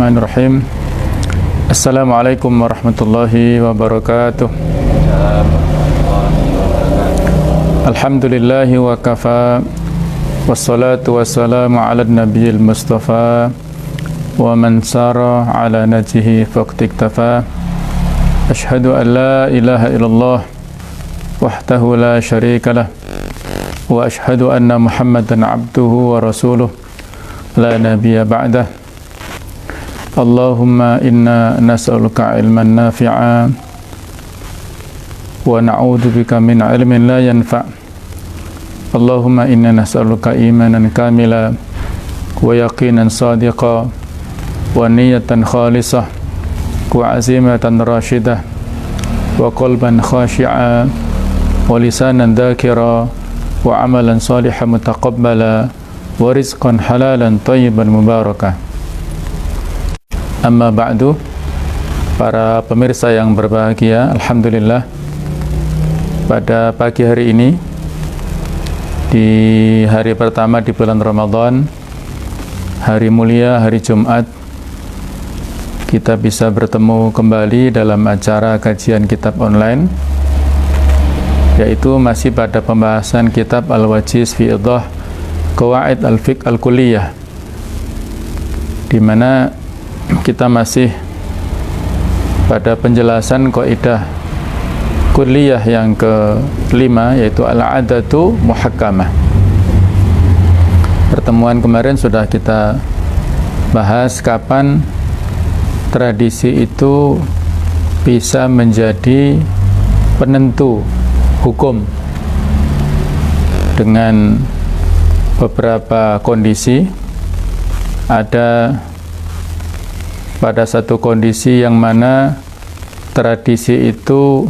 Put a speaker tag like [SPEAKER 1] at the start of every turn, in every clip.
[SPEAKER 1] Bismillahirrahmanirrahim. Assalamualaikum warahmatullahi wabarakatuh. Alhamdulillahi wa kafa, wassalatu wassalamu ala nabiyil mustafa, wa man sara ala najihi faqtiktafa. Ashhadu an la ilaha illallah wahdahu la syarika lah, wa ashhadu anna Muhammadan abduhu wa rasuluh la nabiyya ba'dah. Allahumma inna nas'aluka ilman nafi'a wa na'udzu bika min ilmin la yanfa'. Allahumma inna nas'aluka imanan kamila wa yaqinan sadiqa wa niyatan khalisah wa azimatan rashidah wa qalban khashi'a wa lisanan dhakira wa amalan salihan mutaqabbala wa rizqan halalan thayyiban mubarakah. Amma ba'du, para pemirsa yang berbahagia, alhamdulillah pada pagi hari ini, di hari pertama di bulan Ramadan, hari mulia, hari Jumat, kita bisa bertemu kembali dalam acara kajian kitab online, yaitu masih pada pembahasan kitab Al-Wajiz fi Idah Qawaid Al-Fiqh Al-Kulliyah, di mana kita masih pada penjelasan kaidah kulliyah yang kelima, yaitu al-'adatu muhakkamah. Pertemuan kemarin sudah kita bahas kapan tradisi itu bisa menjadi penentu hukum dengan beberapa kondisi. Ada pada satu kondisi yang mana tradisi itu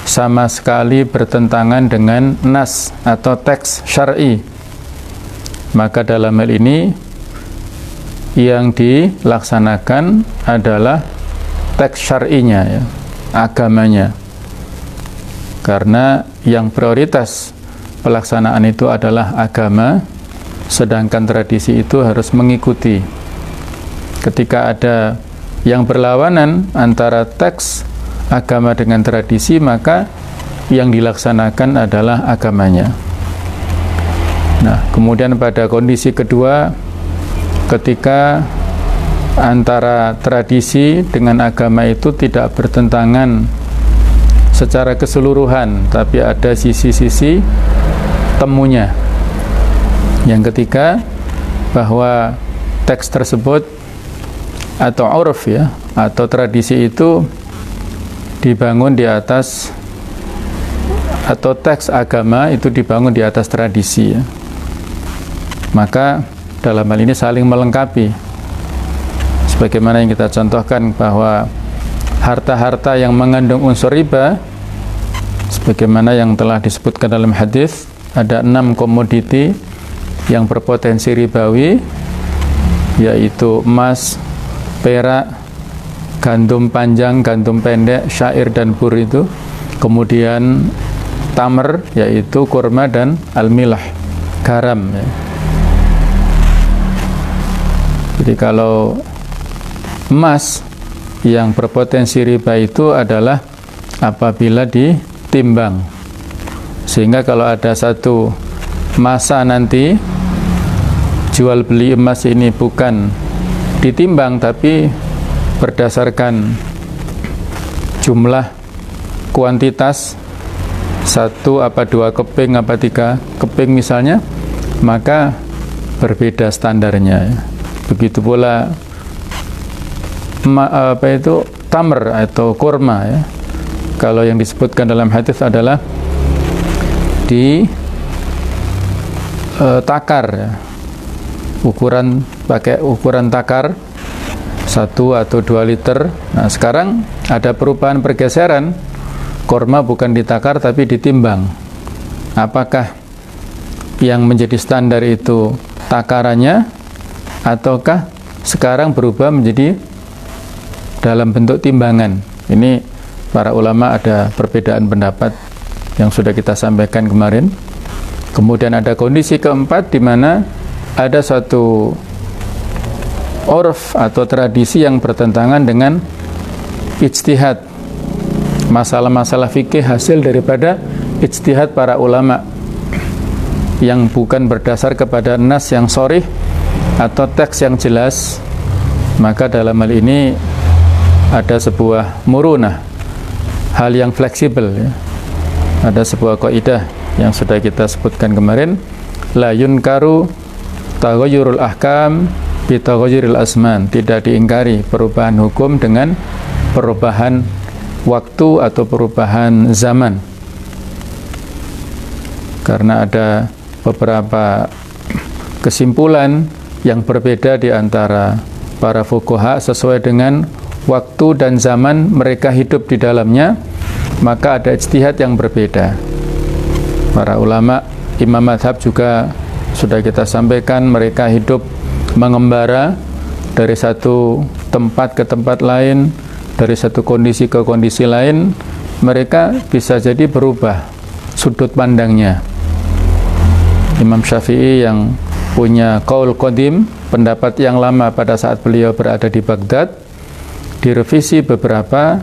[SPEAKER 1] sama sekali bertentangan dengan nas atau teks syar'i, maka dalam hal ini yang dilaksanakan adalah teks syar'inya, ya, agamanya, karena yang prioritas pelaksanaan itu adalah agama, sedangkan tradisi itu harus mengikuti. Ketika ada yang berlawanan antara teks agama dengan tradisi, maka yang dilaksanakan adalah agamanya. Nah, kemudian pada kondisi kedua, ketika antara tradisi dengan agama itu tidak bertentangan secara keseluruhan, tapi ada sisi-sisi temunya. Yang ketiga, bahwa teks tersebut atau uruf, ya, atau tradisi itu dibangun di atas, atau teks agama itu dibangun di atas tradisi, ya. Maka dalam hal ini saling melengkapi, sebagaimana yang kita contohkan bahwa harta-harta yang mengandung unsur riba, sebagaimana yang telah disebutkan dalam hadis, ada 6 komoditi yang berpotensi ribawi, yaitu emas, perak, gandum panjang, gandum pendek, syair dan bur itu. Kemudian tamer, yaitu kurma, dan al-milah, garam, ya. Jadi kalau emas yang berpotensi riba itu adalah apabila ditimbang, sehingga kalau ada satu masa nanti jual beli emas ini bukan ditimbang tapi berdasarkan jumlah kuantitas, 1 apa 2 keping apa 3 keping misalnya, maka berbeda standarnya, ya. Begitu pula tamer atau kurma, ya. Kalau yang disebutkan dalam hadis adalah di takar, ya. Pakai ukuran takar 1 atau 2 liter. Nah, sekarang ada perubahan, pergeseran, kurma bukan ditakar tapi ditimbang. Apakah yang menjadi standar itu takarannya, ataukah sekarang berubah menjadi dalam bentuk timbangan? Ini para ulama ada perbedaan pendapat yang sudah kita sampaikan kemarin. Kemudian ada kondisi keempat, di mana ada suatu urf atau tradisi yang bertentangan dengan ijtihad. Masalah-masalah fikih hasil daripada ijtihad para ulama yang bukan berdasar kepada nas yang sharih atau teks yang jelas, maka dalam hal ini ada sebuah murunah, hal yang fleksibel ya. Ada sebuah kaidah yang sudah kita sebutkan kemarin, la yunkaru taghayyurul ahkam bi taghayyuril azman, tidak diingkari perubahan hukum dengan perubahan waktu atau perubahan zaman. Karena ada beberapa kesimpulan yang berbeda di antara para fuqaha sesuai dengan waktu dan zaman mereka hidup di dalamnya, maka ada ijtihad yang berbeda. Para ulama imam madhab juga sudah kita sampaikan, mereka hidup mengembara dari satu tempat ke tempat lain, dari satu kondisi ke kondisi lain, mereka bisa jadi berubah sudut pandangnya. Imam Syafi'i yang punya qaul qadim, pendapat yang lama pada saat beliau berada di Baghdad, direvisi beberapa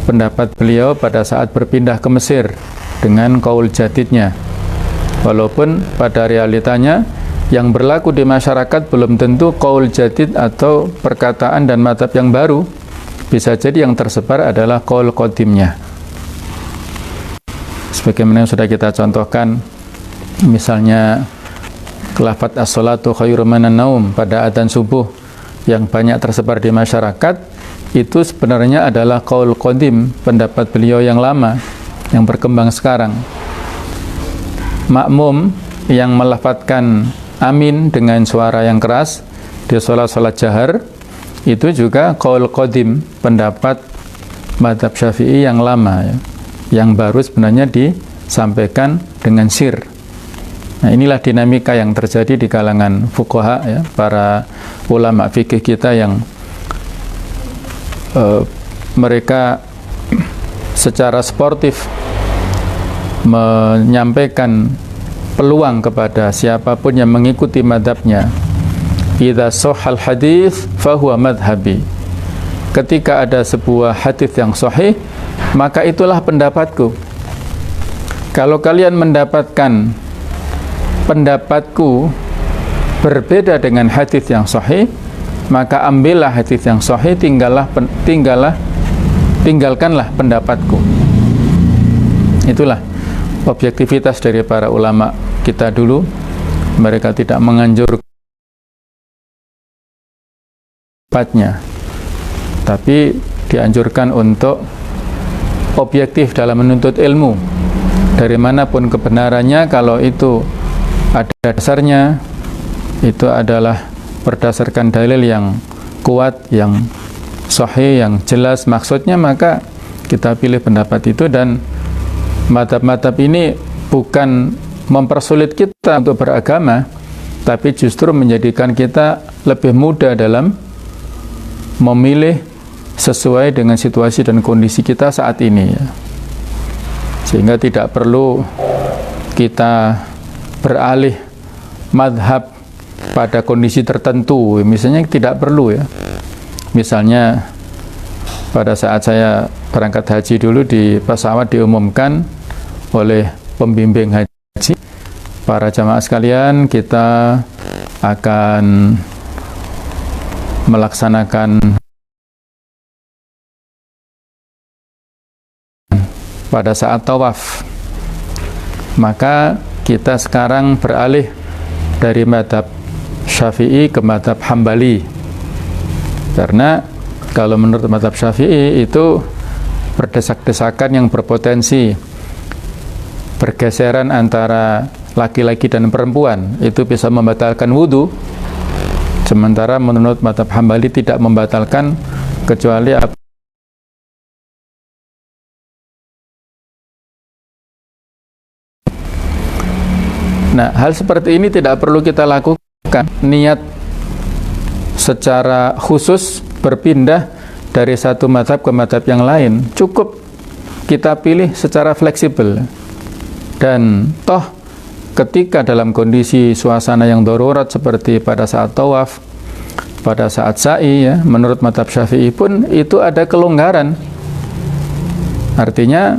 [SPEAKER 1] pendapat beliau pada saat berpindah ke Mesir dengan qaul jadidnya. Walaupun pada realitanya yang berlaku di masyarakat belum tentu qaul jadid atau perkataan dan mazhab yang baru, bisa jadi yang tersebar adalah qaul qadimnya. Sebagaimana yang sudah kita contohkan, misalnya lafaz as-salatu khairum minan naum pada adzan subuh yang banyak tersebar di masyarakat, itu sebenarnya adalah qaul qadim, pendapat beliau yang lama yang berkembang sekarang. Makmum yang melafadzkan amin dengan suara yang keras di salat jahar, itu juga qaul qadim, pendapat mazhab Syafi'i yang lama ya, yang baru sebenarnya disampaikan dengan sir. Nah, inilah dinamika yang terjadi di kalangan fuqaha ya, para ulama fikih kita yang mereka secara sportif menyampaikan peluang kepada siapapun yang mengikuti madhabnya. Idza sahhal hadits fahuwa madhhabi. Ketika ada sebuah hadis yang sahih, maka itulah pendapatku. Kalau kalian mendapatkan pendapatku berbeda dengan hadis yang sahih, maka ambillah hadis yang sahih, tinggalkanlah pendapatku. Itulah objektivitas dari para ulama kita dulu. Mereka tidak menganjurkan pendapatnya, tapi dianjurkan untuk objektif dalam menuntut ilmu. Dari manapun kebenarannya, kalau itu ada dasarnya, itu adalah berdasarkan dalil yang kuat, yang sahih, yang jelas maksudnya, maka kita pilih pendapat itu. Dan mazhab-mazhab ini bukan mempersulit kita untuk beragama, tapi justru menjadikan kita lebih mudah dalam memilih sesuai dengan situasi dan kondisi kita saat ini ya. Sehingga tidak perlu kita beralih madhab pada kondisi tertentu, misalnya tidak perlu ya. Misalnya pada saat saya berangkat haji dulu, di pesawat diumumkan oleh pembimbing haji, para jamaah sekalian, kita akan melaksanakan pada saat tawaf. Maka kita sekarang beralih dari mazhab Syafi'i ke mazhab Hambali, karena kalau menurut mazhab Syafi'i itu berdesak-desakan yang berpotensi bergeseran antara laki-laki dan perempuan, itu bisa membatalkan wudu. Sementara menurut mazhab Hambali tidak membatalkan, kecuali Nah, hal seperti ini tidak perlu kita lakukan niat secara khusus berpindah dari satu mazhab ke mazhab yang lain. Cukup kita pilih secara fleksibel. Dan toh ketika dalam kondisi suasana yang darurat seperti pada saat tawaf, pada saat sa'i, ya, menurut mazhab Syafi'i pun itu ada kelonggaran. Artinya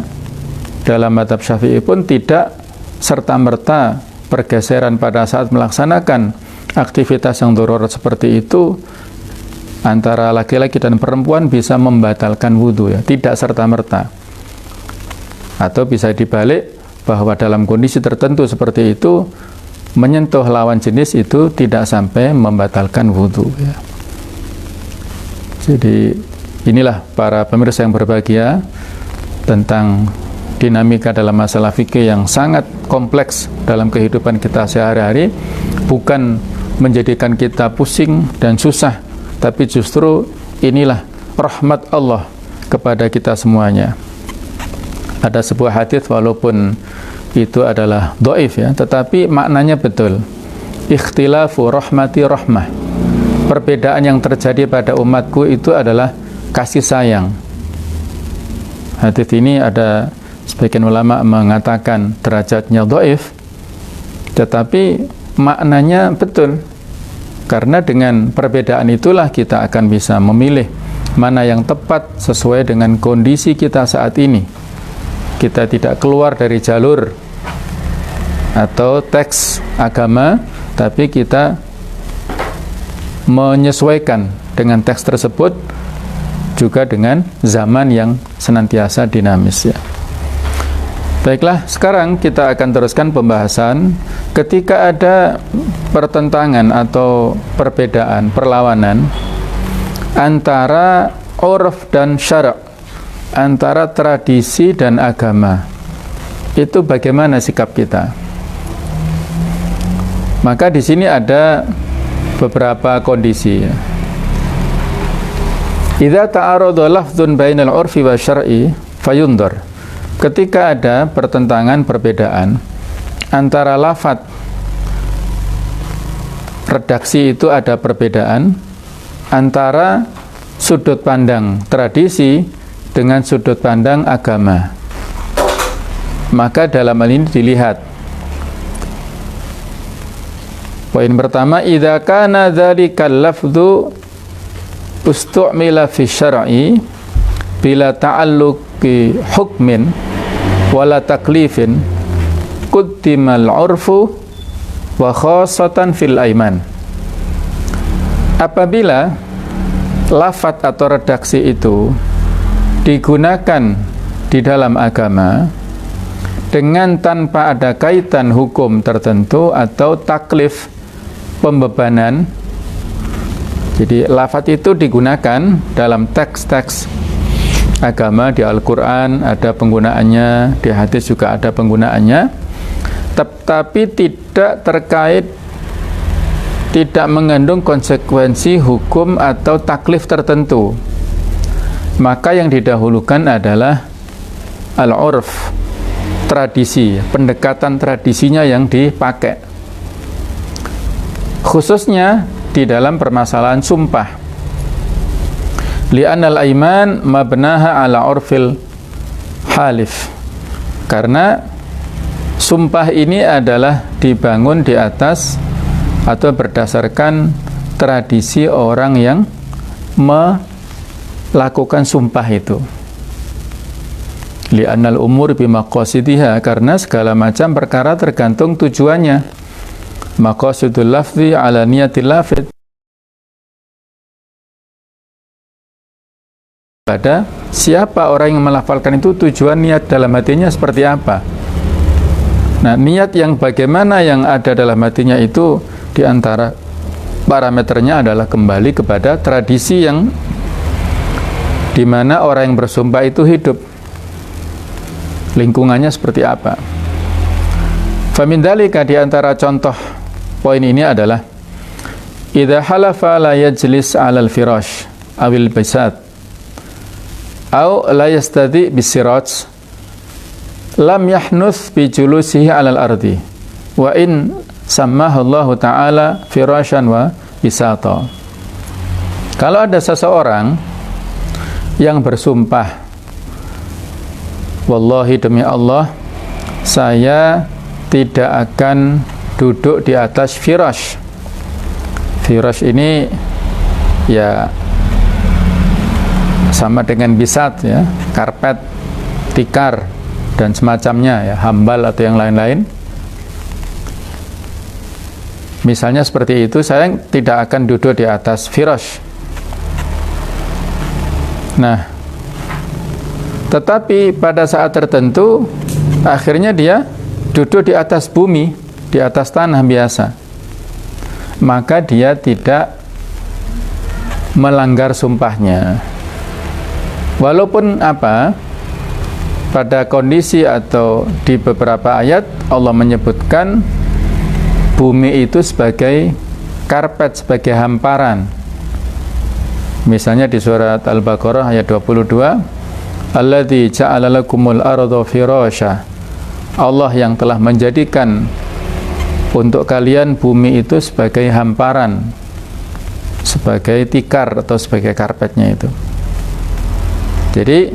[SPEAKER 1] dalam mazhab Syafi'i pun tidak serta-merta pergeseran pada saat melaksanakan aktivitas yang darurat seperti itu antara laki-laki dan perempuan bisa membatalkan wudhu, ya, tidak serta-merta. Atau bisa dibalik, bahwa dalam kondisi tertentu seperti itu menyentuh lawan jenis itu tidak sampai membatalkan wudhu, ya. Jadi inilah para pemirsa yang berbahagia tentang dinamika dalam masalah fikih yang sangat kompleks dalam kehidupan kita sehari-hari, bukan menjadikan kita pusing dan susah, tapi justru inilah rahmat Allah kepada kita semuanya. Ada sebuah hadis, walaupun itu adalah dhaif, ya, tetapi maknanya betul. Ikhtilafu rahmati rahmah. Perbedaan yang terjadi pada umatku itu adalah kasih sayang. Hadis ini ada sebagian ulama mengatakan derajatnya dhaif, tetapi maknanya betul. Karena dengan perbedaan itulah kita akan bisa memilih mana yang tepat sesuai dengan kondisi kita saat ini. Kita tidak keluar dari jalur atau teks agama, tapi kita menyesuaikan dengan teks tersebut juga dengan zaman yang senantiasa dinamis, ya. Baiklah, sekarang kita akan teruskan pembahasan. Ketika ada pertentangan atau perbedaan, perlawanan antara urf dan syara', antara tradisi dan agama, itu bagaimana sikap kita? Maka di sini ada beberapa kondisi, ya. Idza ta'arada lafdzun bainal 'urfi wa syar'i fayundhar. Ketika ada pertentangan, perbedaan antara lafadz, redaksi itu ada perbedaan antara sudut pandang tradisi dengan sudut pandang agama, maka dalam hal ini dilihat. Poin pertama, idza kana dzalikal lafdzu ustu'mila fi syar'i bila ta'alluqi hukmin wala taklifin quddimal 'urfu wa khassatan fil aiman. Apabila lafadz atau redaksi itu digunakan di dalam agama dengan tanpa ada kaitan hukum tertentu atau taklif, pembebanan. Jadi lafadz itu digunakan dalam teks-teks agama, di Al-Quran ada penggunaannya, di hadis juga ada penggunaannya, tetapi tidak terkait, tidak mengandung konsekuensi hukum atau taklif tertentu, maka yang didahulukan adalah al-urf, tradisi, pendekatan tradisinya yang dipakai, khususnya di dalam permasalahan sumpah. Li'anal aiman mabnaha ala urfil halif, karena sumpah ini adalah dibangun di atas atau berdasarkan tradisi orang yang melakukan sumpah itu. Li'annal umur bimaqasidiha, karena segala macam perkara tergantung tujuannya. Maqasidul lafzi ala niyatil lafid, pada siapa orang yang melafalkan itu, tujuan niat dalam hatinya seperti apa. Nah, niat yang bagaimana yang ada dalam hatinya itu diantara parameternya adalah kembali kepada tradisi yang dimana orang yang bersumpah itu hidup, lingkungannya seperti apa. Famin dzalika, di antara contoh poin ini adalah idza halafa la yajlis 'alal firash awil bisat au la yastadi bisiraj lam yahnuth bi julusihi 'alal ardi wa in sammahu Allah taala firashan wa bisata. Kalau ada seseorang yang bersumpah, wallahi demi Allah, saya tidak akan duduk di atas firash. Firash ini ya sama dengan bisat ya, karpet, tikar dan semacamnya ya, hambal atau yang lain-lain. Misalnya seperti itu, saya tidak akan duduk di atas firash. Nah, tetapi pada saat tertentu akhirnya dia duduk di atas bumi, di atas tanah biasa, maka dia tidak melanggar sumpahnya. Walaupun pada kondisi atau di beberapa ayat Allah menyebutkan bumi itu sebagai karpet, sebagai hamparan. Misalnya di surat Al-Baqarah ayat 22, Alladzi ja'ala lakumul arda firasya. Allah yang telah menjadikan untuk kalian bumi itu sebagai hamparan, sebagai tikar atau sebagai karpetnya itu. Jadi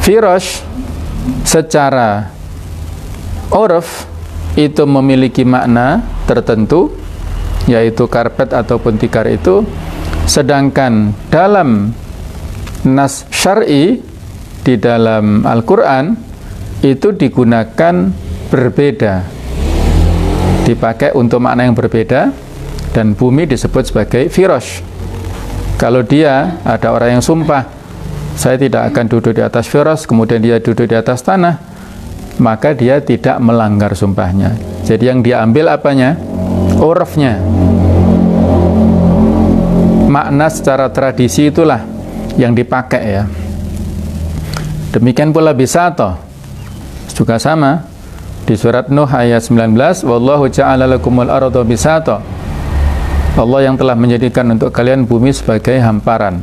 [SPEAKER 1] firash secara uruf itu memiliki makna tertentu, yaitu karpet ataupun tikar itu, sedangkan dalam nas syar'i di dalam Al-Quran itu digunakan berbeda, dipakai untuk makna yang berbeda, dan bumi disebut sebagai firash. Kalau dia ada orang yang sumpah, saya tidak akan duduk di atas firash, kemudian dia duduk di atas tanah, maka dia tidak melanggar sumpahnya. Jadi yang diambil apanya? Urufnya. Makna secara tradisi itulah yang dipakai ya. Demikian pula bisato juga sama di surat Nuh ayat 19, wallahu ja'ala lakumul arda bisato. Allah yang telah menjadikan untuk kalian bumi sebagai hamparan.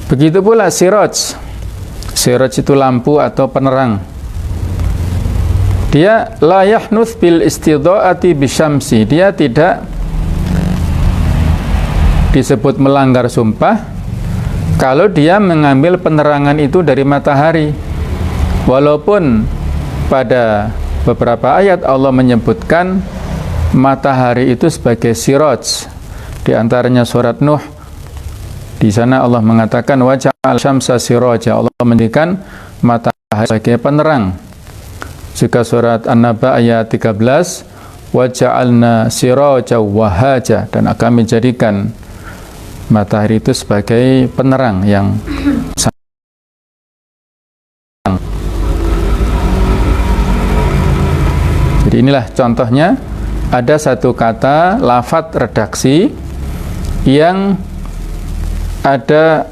[SPEAKER 1] Begitu pula siraj. Siraj itu lampu atau penerang. Dia la yahnuth bil istidha'ati bisyamsi. Dia tidak disebut melanggar sumpah kalau dia mengambil penerangan itu dari matahari. Walaupun pada beberapa ayat Allah menyebutkan matahari itu sebagai siraj. Di antaranya surat Nuh, di sana Allah mengatakan waja'al syamsa siraja. Allah menjadikan matahari sebagai penerang. Juga surat An-Naba ayat 13, waja'alna siraja wahaja, dan kami jadikan matahari itu sebagai penerang yang jadi inilah contohnya, ada satu kata lafadz redaksi yang ada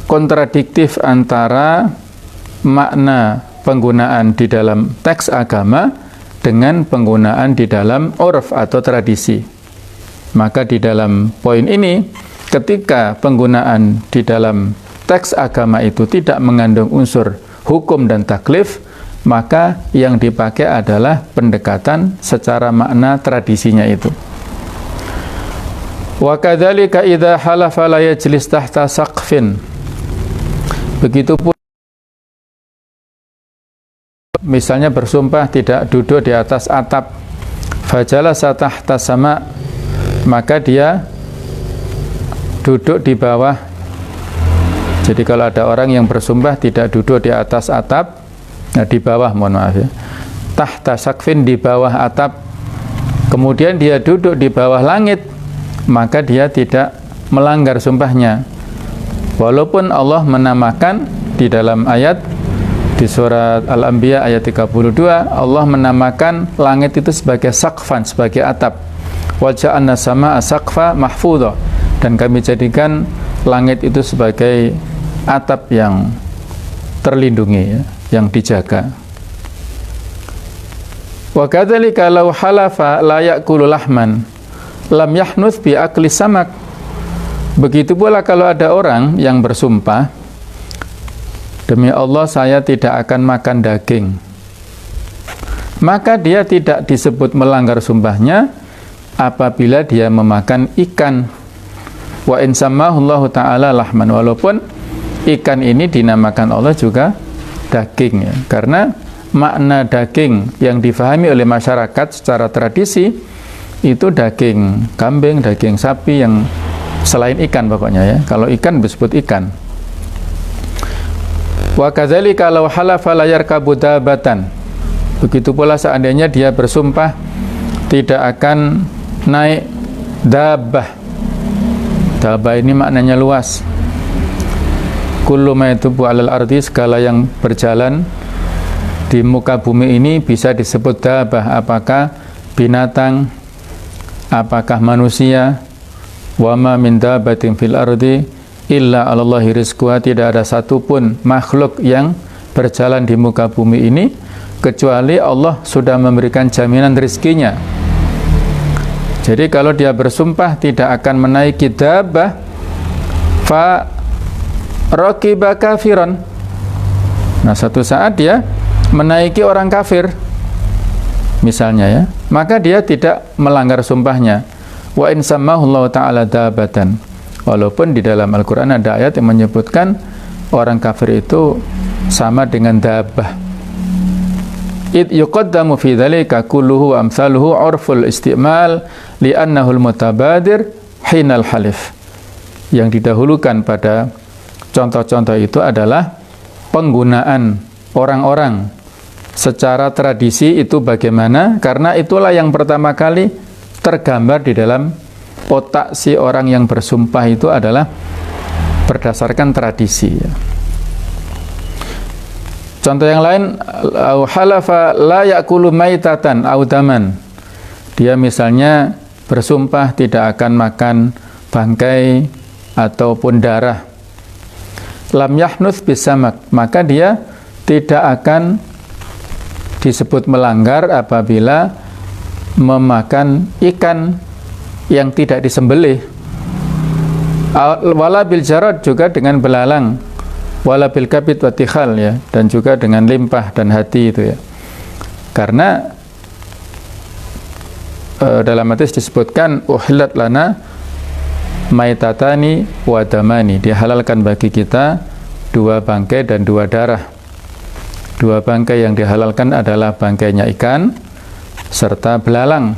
[SPEAKER 1] kontradiktif antara makna penggunaan di dalam teks agama dengan penggunaan di dalam urf atau tradisi. Maka di dalam poin ini, ketika penggunaan di dalam teks agama itu tidak mengandung unsur hukum dan taklif, maka yang dipakai adalah pendekatan secara makna tradisinya itu. Wa kadzalika idza halafa la yajlis tahta saqfin. Begitupun misalnya bersumpah tidak duduk di atas atap, fajalasa tahta sama, maka dia duduk di bawah. Jadi kalau ada orang yang bersumpah tidak duduk di atas atap, nah di bawah, mohon maaf ya, tahta saqfin, di bawah atap, kemudian dia duduk di bawah langit, maka dia tidak melanggar sumpahnya. Walaupun Allah menamakan di dalam ayat di surat Al-Anbiya ayat 32, Allah menamakan langit itu sebagai saqfan, sebagai atap. Wa ja'alna samaa saqfa mahfudha, dan kami jadikan langit itu sebagai atap yang terlindungi ya, yang dijaga. Wa kadzalika law halafa la ya'kulu lahman lam yahnuth bi akli samak. Begitu pula kalau ada orang yang bersumpah, demi Allah saya tidak akan makan daging, maka dia tidak disebut melanggar sumpahnya apabila dia memakan ikan. Wa in sammahullahu ta'ala lahman, walaupun ikan ini dinamakan Allah juga daging ya, karena makna daging yang difahami oleh masyarakat secara tradisi itu daging kambing, daging sapi yang selain ikan pokoknya ya. Kalau ikan disebut ikan. Wa kadzalika law halafa la yarkabu dabatan. Begitu pula seandainya dia bersumpah tidak akan naik dabbah. Dabbah ini maknanya luas. Kullu ma yatubu 'alal ardi, segala yang berjalan di muka bumi ini bisa disebut dabbah. Apakah binatang, apakah manusia? Wa ma min dabbatin fil ardi illa 'alallahi rizquha, tidak ada satupun makhluk yang berjalan di muka bumi ini kecuali Allah sudah memberikan jaminan rezekinya. Jadi kalau dia bersumpah tidak akan menaiki dabbah, fa raqiba kafiran. Nah, satu saat dia menaiki orang kafir misalnya ya, maka dia tidak melanggar sumpahnya. Wa in sammahullahu ta'ala dabbatan. Walaupun di dalam Al-Qur'an ada ayat yang menyebutkan orang kafir itu sama dengan dabbah. Id yuqaddamu fi dzalika kulluhu amsaluhu 'urful istimal li'annahu al-mutabadir hinal halif. Yang didahulukan pada contoh-contoh itu adalah penggunaan orang-orang secara tradisi itu bagaimana, karena itulah yang pertama kali tergambar di dalam otak si orang yang bersumpah itu adalah berdasarkan tradisi. Contoh yang lain, au halafa la ya'kulu maitatan au daman. Dia misalnya bersumpah tidak akan makan bangkai ataupun darah. Lam yahnuts bisamak, maka dia tidak akan disebut melanggar apabila memakan ikan yang tidak disembelih. Wala bil jarad, juga dengan belalang. Wala bil kabid wa tikhal, ya, dan juga dengan limpah dan hati itu ya. Karena dalam hadis disebutkan uhillat lana maitatani wa damani, dihalalkan bagi kita dua bangkai dan dua darah. Dua bangkai yang dihalalkan adalah bangkainya ikan serta belalang.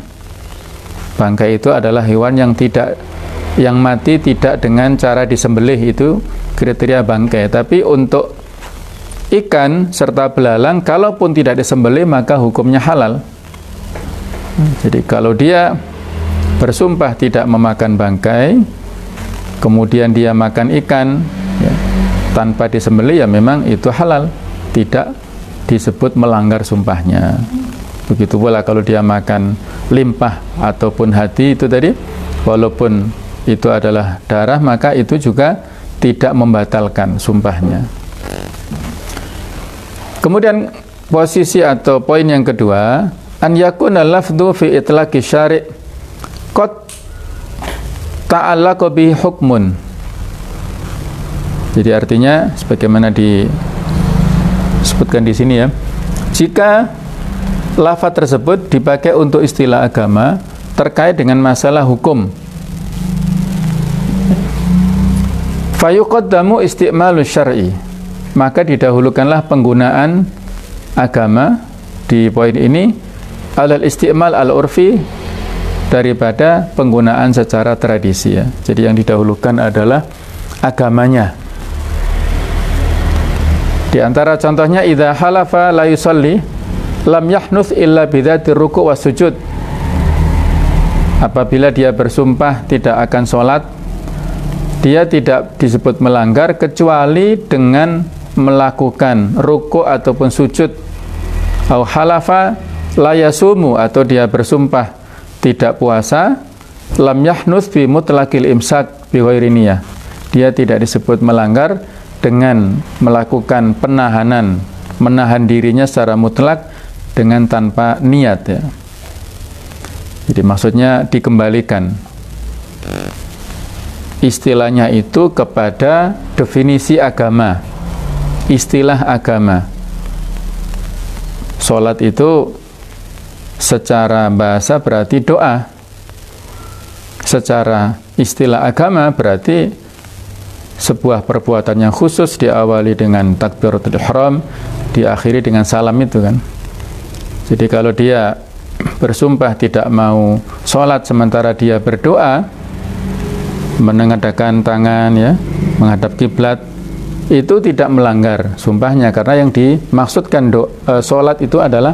[SPEAKER 1] Bangkai itu adalah hewan yang mati tidak dengan cara disembelih, itu kriteria bangkai. Tapi untuk ikan serta belalang, kalaupun tidak disembelih maka hukumnya halal. Jadi kalau dia bersumpah tidak memakan bangkai, kemudian dia makan ikan ya, tanpa disembelih, ya memang itu halal, tidak disebut melanggar sumpahnya. Begitu pula kalau dia makan limpah ataupun hati itu tadi, walaupun itu adalah darah, maka itu juga tidak membatalkan sumpahnya. Kemudian posisi atau poin yang kedua, an yakuna lafdhu fi itlaqi syari' qad ta'allaqa bi hukmun. Jadi artinya sebagaimana disebutkan di sini ya, jika lafaz tersebut dipakai untuk istilah agama terkait dengan masalah hukum, fayuqaddamu isti'malu syar'i, maka didahulukanlah penggunaan agama di poin ini alal isti'mal al-urfi, daripada penggunaan secara tradisi ya. Jadi yang didahulukan adalah agamanya. Di antara contohnya, idza halafa la yusalli lam yahnuts illa bidzati ruku' was sujud. Apabila dia bersumpah tidak akan sholat, dia tidak disebut melanggar kecuali dengan melakukan ruku' ataupun sujud. Au halafa la yasumu, atau dia bersumpah tidak puasa, lam yahnuts bi mutlaqil imsak bi ghairi niyah. Dia tidak disebut melanggar dengan melakukan penahanan, menahan dirinya secara mutlak dengan tanpa niat ya. Jadi maksudnya dikembalikan istilahnya itu kepada definisi agama, istilah agama. Salat itu secara bahasa berarti doa, secara istilah agama berarti sebuah perbuatan yang khusus, diawali dengan takbiratul ihram, diakhiri dengan salam itu kan. Jadi kalau dia bersumpah tidak mau sholat sementara dia berdoa, menengadahkan tangan ya, menghadap kiblat, itu tidak melanggar sumpahnya, karena yang dimaksudkan sholat itu adalah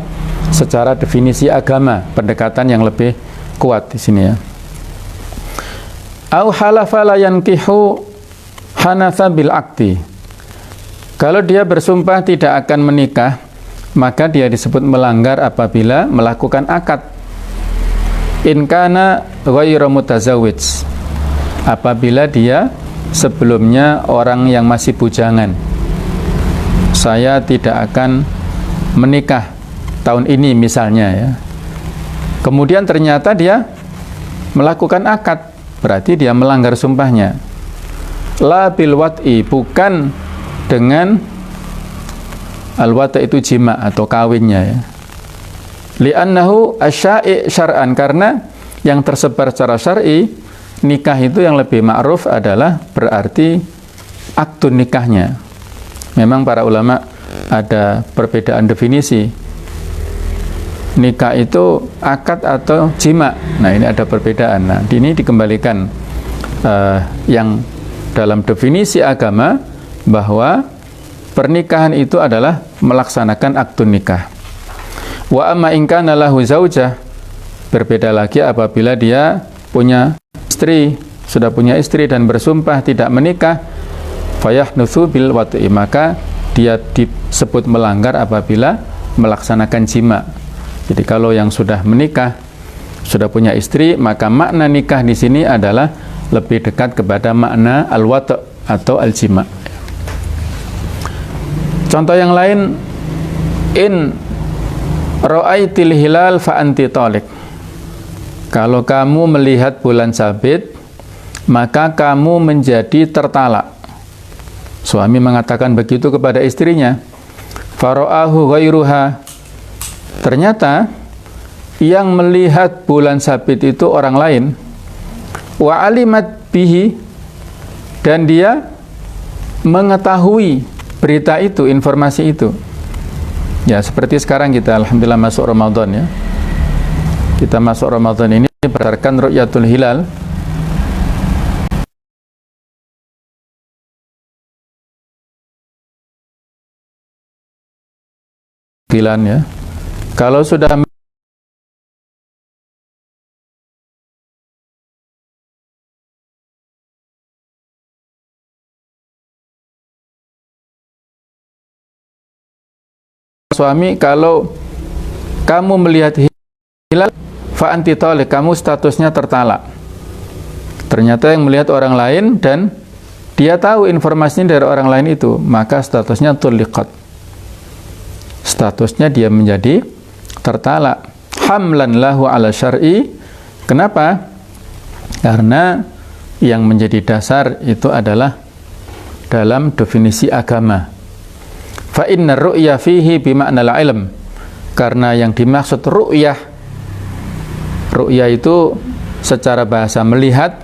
[SPEAKER 1] secara definisi agama, pendekatan yang lebih kuat di sini ya. Au halafa la yankihu hanatha bil akti. Kalau dia bersumpah tidak akan menikah, maka dia disebut melanggar apabila melakukan akad. In kana ghairu mutazawwij. Apabila dia sebelumnya orang yang masih bujangan. Saya tidak akan menikah tahun ini misalnya ya. Kemudian ternyata dia melakukan akad, berarti dia melanggar sumpahnya. La bil wat'i, bukan dengan al-wata' itu jima atau kawinnya ya. Li'annahu asya'i syar'an, karena yang tersebar secara syar'i nikah itu yang lebih ma'ruf adalah berarti akdun nikahnya. Memang para ulama ada perbedaan definisi. Nikah itu akad atau jima. Nah, ini ada perbedaan. Nah, ini dikembalikan yang dalam definisi agama bahwa pernikahan itu adalah melaksanakan akdun nikah. Wa amma in kana lahu zaujah, berbeda lagi apabila dia punya istri, sudah punya istri dan bersumpah tidak menikah, fayahnutsu bil wat'i, maka dia disebut melanggar apabila melaksanakan jima. Jadi kalau yang sudah menikah, sudah punya istri, maka makna nikah di sini adalah lebih dekat kepada makna al-wat' atau al-jima. Contoh yang lain, in ra'aitil hilal fa anti taliq. Kalau kamu melihat bulan sabit, maka kamu menjadi tertalak. Suami mengatakan begitu kepada istrinya. Fara'ahu ghairuha. Ternyata yang melihat bulan sabit itu orang lain. Wa alimat bihi, dan dia mengetahui berita itu, informasi itu. Ya, seperti sekarang kita alhamdulillah masuk Ramadan ya. Kita masuk Ramadan ini berdasarkan ru'yatul hilal. Ya. Kalau sudah suami, kalau kamu melihat hilal fa anti taliq, kamu statusnya tertalak. Ternyata yang melihat orang lain dan dia tahu informasinya dari orang lain itu, maka statusnya tuliqat. Statusnya dia menjadi tertalak. Hamlan lahu ala syar'i. Kenapa? Karena yang menjadi dasar itu adalah dalam definisi agama. Fa inna ru'ya fihi bima'nal ilm. Karena yang dimaksud ru'yah, ru'yah itu secara bahasa melihat,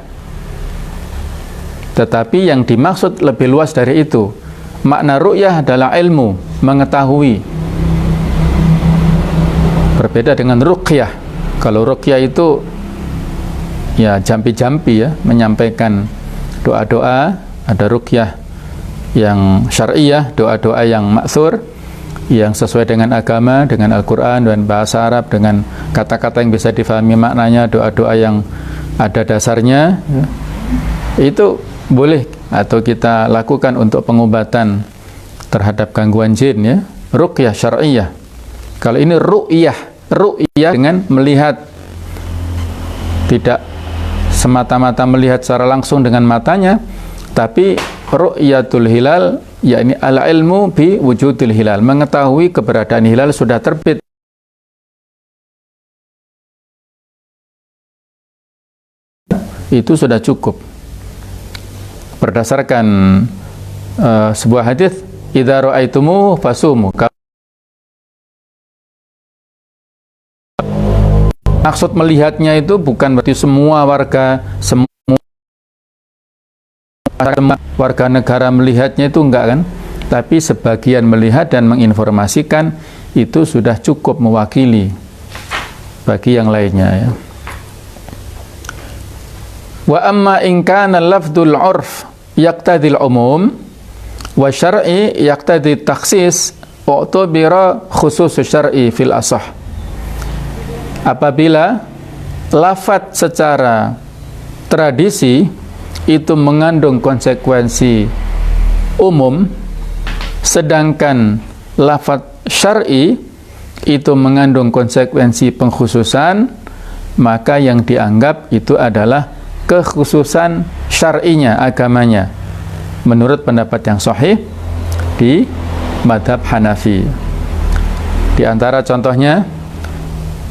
[SPEAKER 1] tetapi yang dimaksud lebih luas dari itu. Makna ru'yah adalah ilmu, mengetahui. Berbeda dengan ruqyah. Kalau ruqyah itu ya jampi-jampi ya, menyampaikan doa-doa. Ada ruqyah yang syar'iyah, doa-doa yang ma'thur, yang sesuai dengan agama, dengan Al-Quran dan bahasa Arab, dengan kata-kata yang bisa difahami maknanya, doa-doa yang ada dasarnya ya. Itu boleh atau kita lakukan untuk pengobatan terhadap gangguan jin ya, ruqyah syar'iyah. Kalau ini ru'yah dengan melihat, tidak semata-mata melihat secara langsung dengan matanya, tapi ru'yatul hilal, yakni al-ilmu bi wujudil hilal, mengetahui keberadaan hilal sudah terbit. Itu sudah cukup. Berdasarkan sebuah hadis, idza ra'aitumu fasumu. Maksud melihatnya itu bukan berarti semua warga negara melihatnya, itu enggak kan, tapi sebagian melihat dan menginformasikan, itu sudah cukup mewakili bagi yang lainnya ya. Wa amma in kana lafdzul 'urf yaqtadil umum wa syar'i yaqtadi takhsis u'tubira khusus syar'i fil asah. Apabila lafadz secara tradisi itu mengandung konsekuensi umum, sedangkan lafadz syar'i itu mengandung konsekuensi pengkhususan, maka yang dianggap itu adalah kekhususan syar'inya, agamanya, menurut pendapat yang sahih di madhab Hanafi. Di antara contohnya,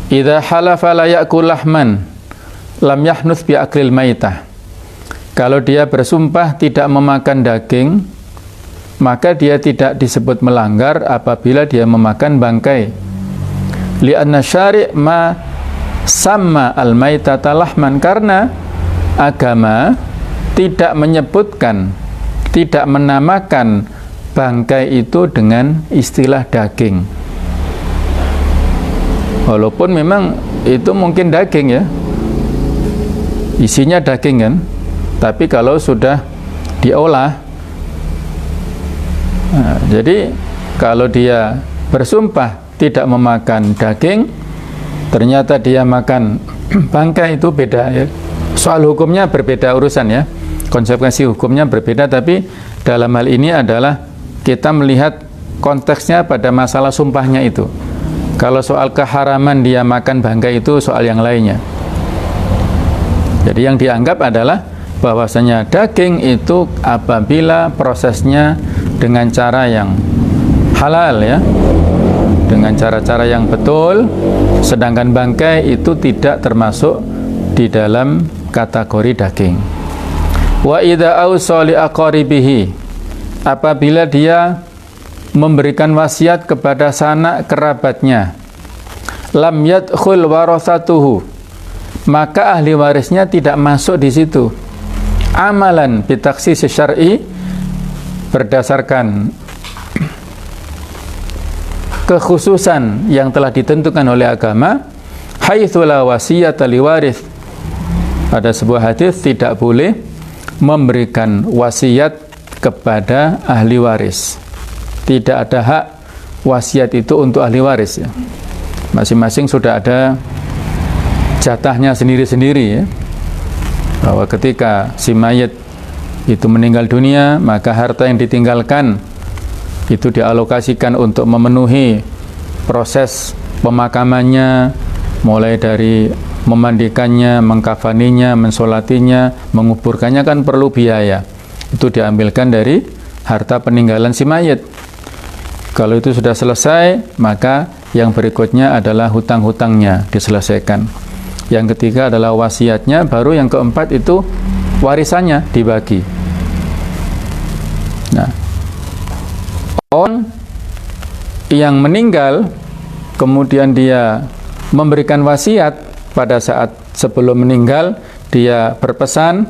[SPEAKER 1] idza halafa la ya'kul lahman lam yahnuts bi aklil maitah. Kalau dia bersumpah tidak memakan daging, maka dia tidak disebut melanggar apabila dia memakan bangkai. Li'anna syari' ma sama al-maitata lahman, karena agama tidak menyebutkan, tidak menamakan bangkai itu dengan istilah daging. Walaupun memang itu mungkin daging ya, isinya daging kan, tapi kalau sudah diolah, nah, jadi kalau dia bersumpah tidak memakan daging, ternyata dia makan bangkai, itu beda ya. Soal hukumnya berbeda urusan ya, konsekuensi hukumnya berbeda, tapi dalam hal ini adalah kita melihat konteksnya pada masalah sumpahnya itu. Kalau soal keharaman dia makan bangkai itu soal yang lainnya. Jadi yang dianggap adalah bahwasanya daging itu apabila prosesnya dengan cara yang halal ya, dengan cara-cara yang betul, sedangkan bangkai itu tidak termasuk di dalam kategori daging. Wa idza awsa li aqaribihi, apabila dia memberikan wasiat kepada sanak kerabatnya, lam yadkhul warasatuhu, maka ahli warisnya tidak masuk di situ. Amalan bitakhsis syar'i, berdasarkan kekhususan yang telah ditentukan oleh agama, haitsu la wasiyata liwarith. Pada sebuah hadis tidak boleh memberikan wasiat kepada ahli waris. Tidak ada hak wasiat itu untuk ahli waris ya. Masing-masing sudah ada jatahnya sendiri-sendiri ya. Bahwa ketika si mayit itu meninggal dunia, maka harta yang ditinggalkan itu dialokasikan untuk memenuhi proses pemakamannya, mulai dari memandikannya, mengkafaninya, mensolatinya, menguburkannya kan perlu biaya. Itu diambilkan dari harta peninggalan si mayit. Kalau itu sudah selesai, maka yang berikutnya adalah hutang-hutangnya diselesaikan. Yang ketiga adalah wasiatnya, baru yang keempat itu warisannya dibagi. Nah, orang yang meninggal kemudian dia memberikan wasiat, pada saat sebelum meninggal dia berpesan,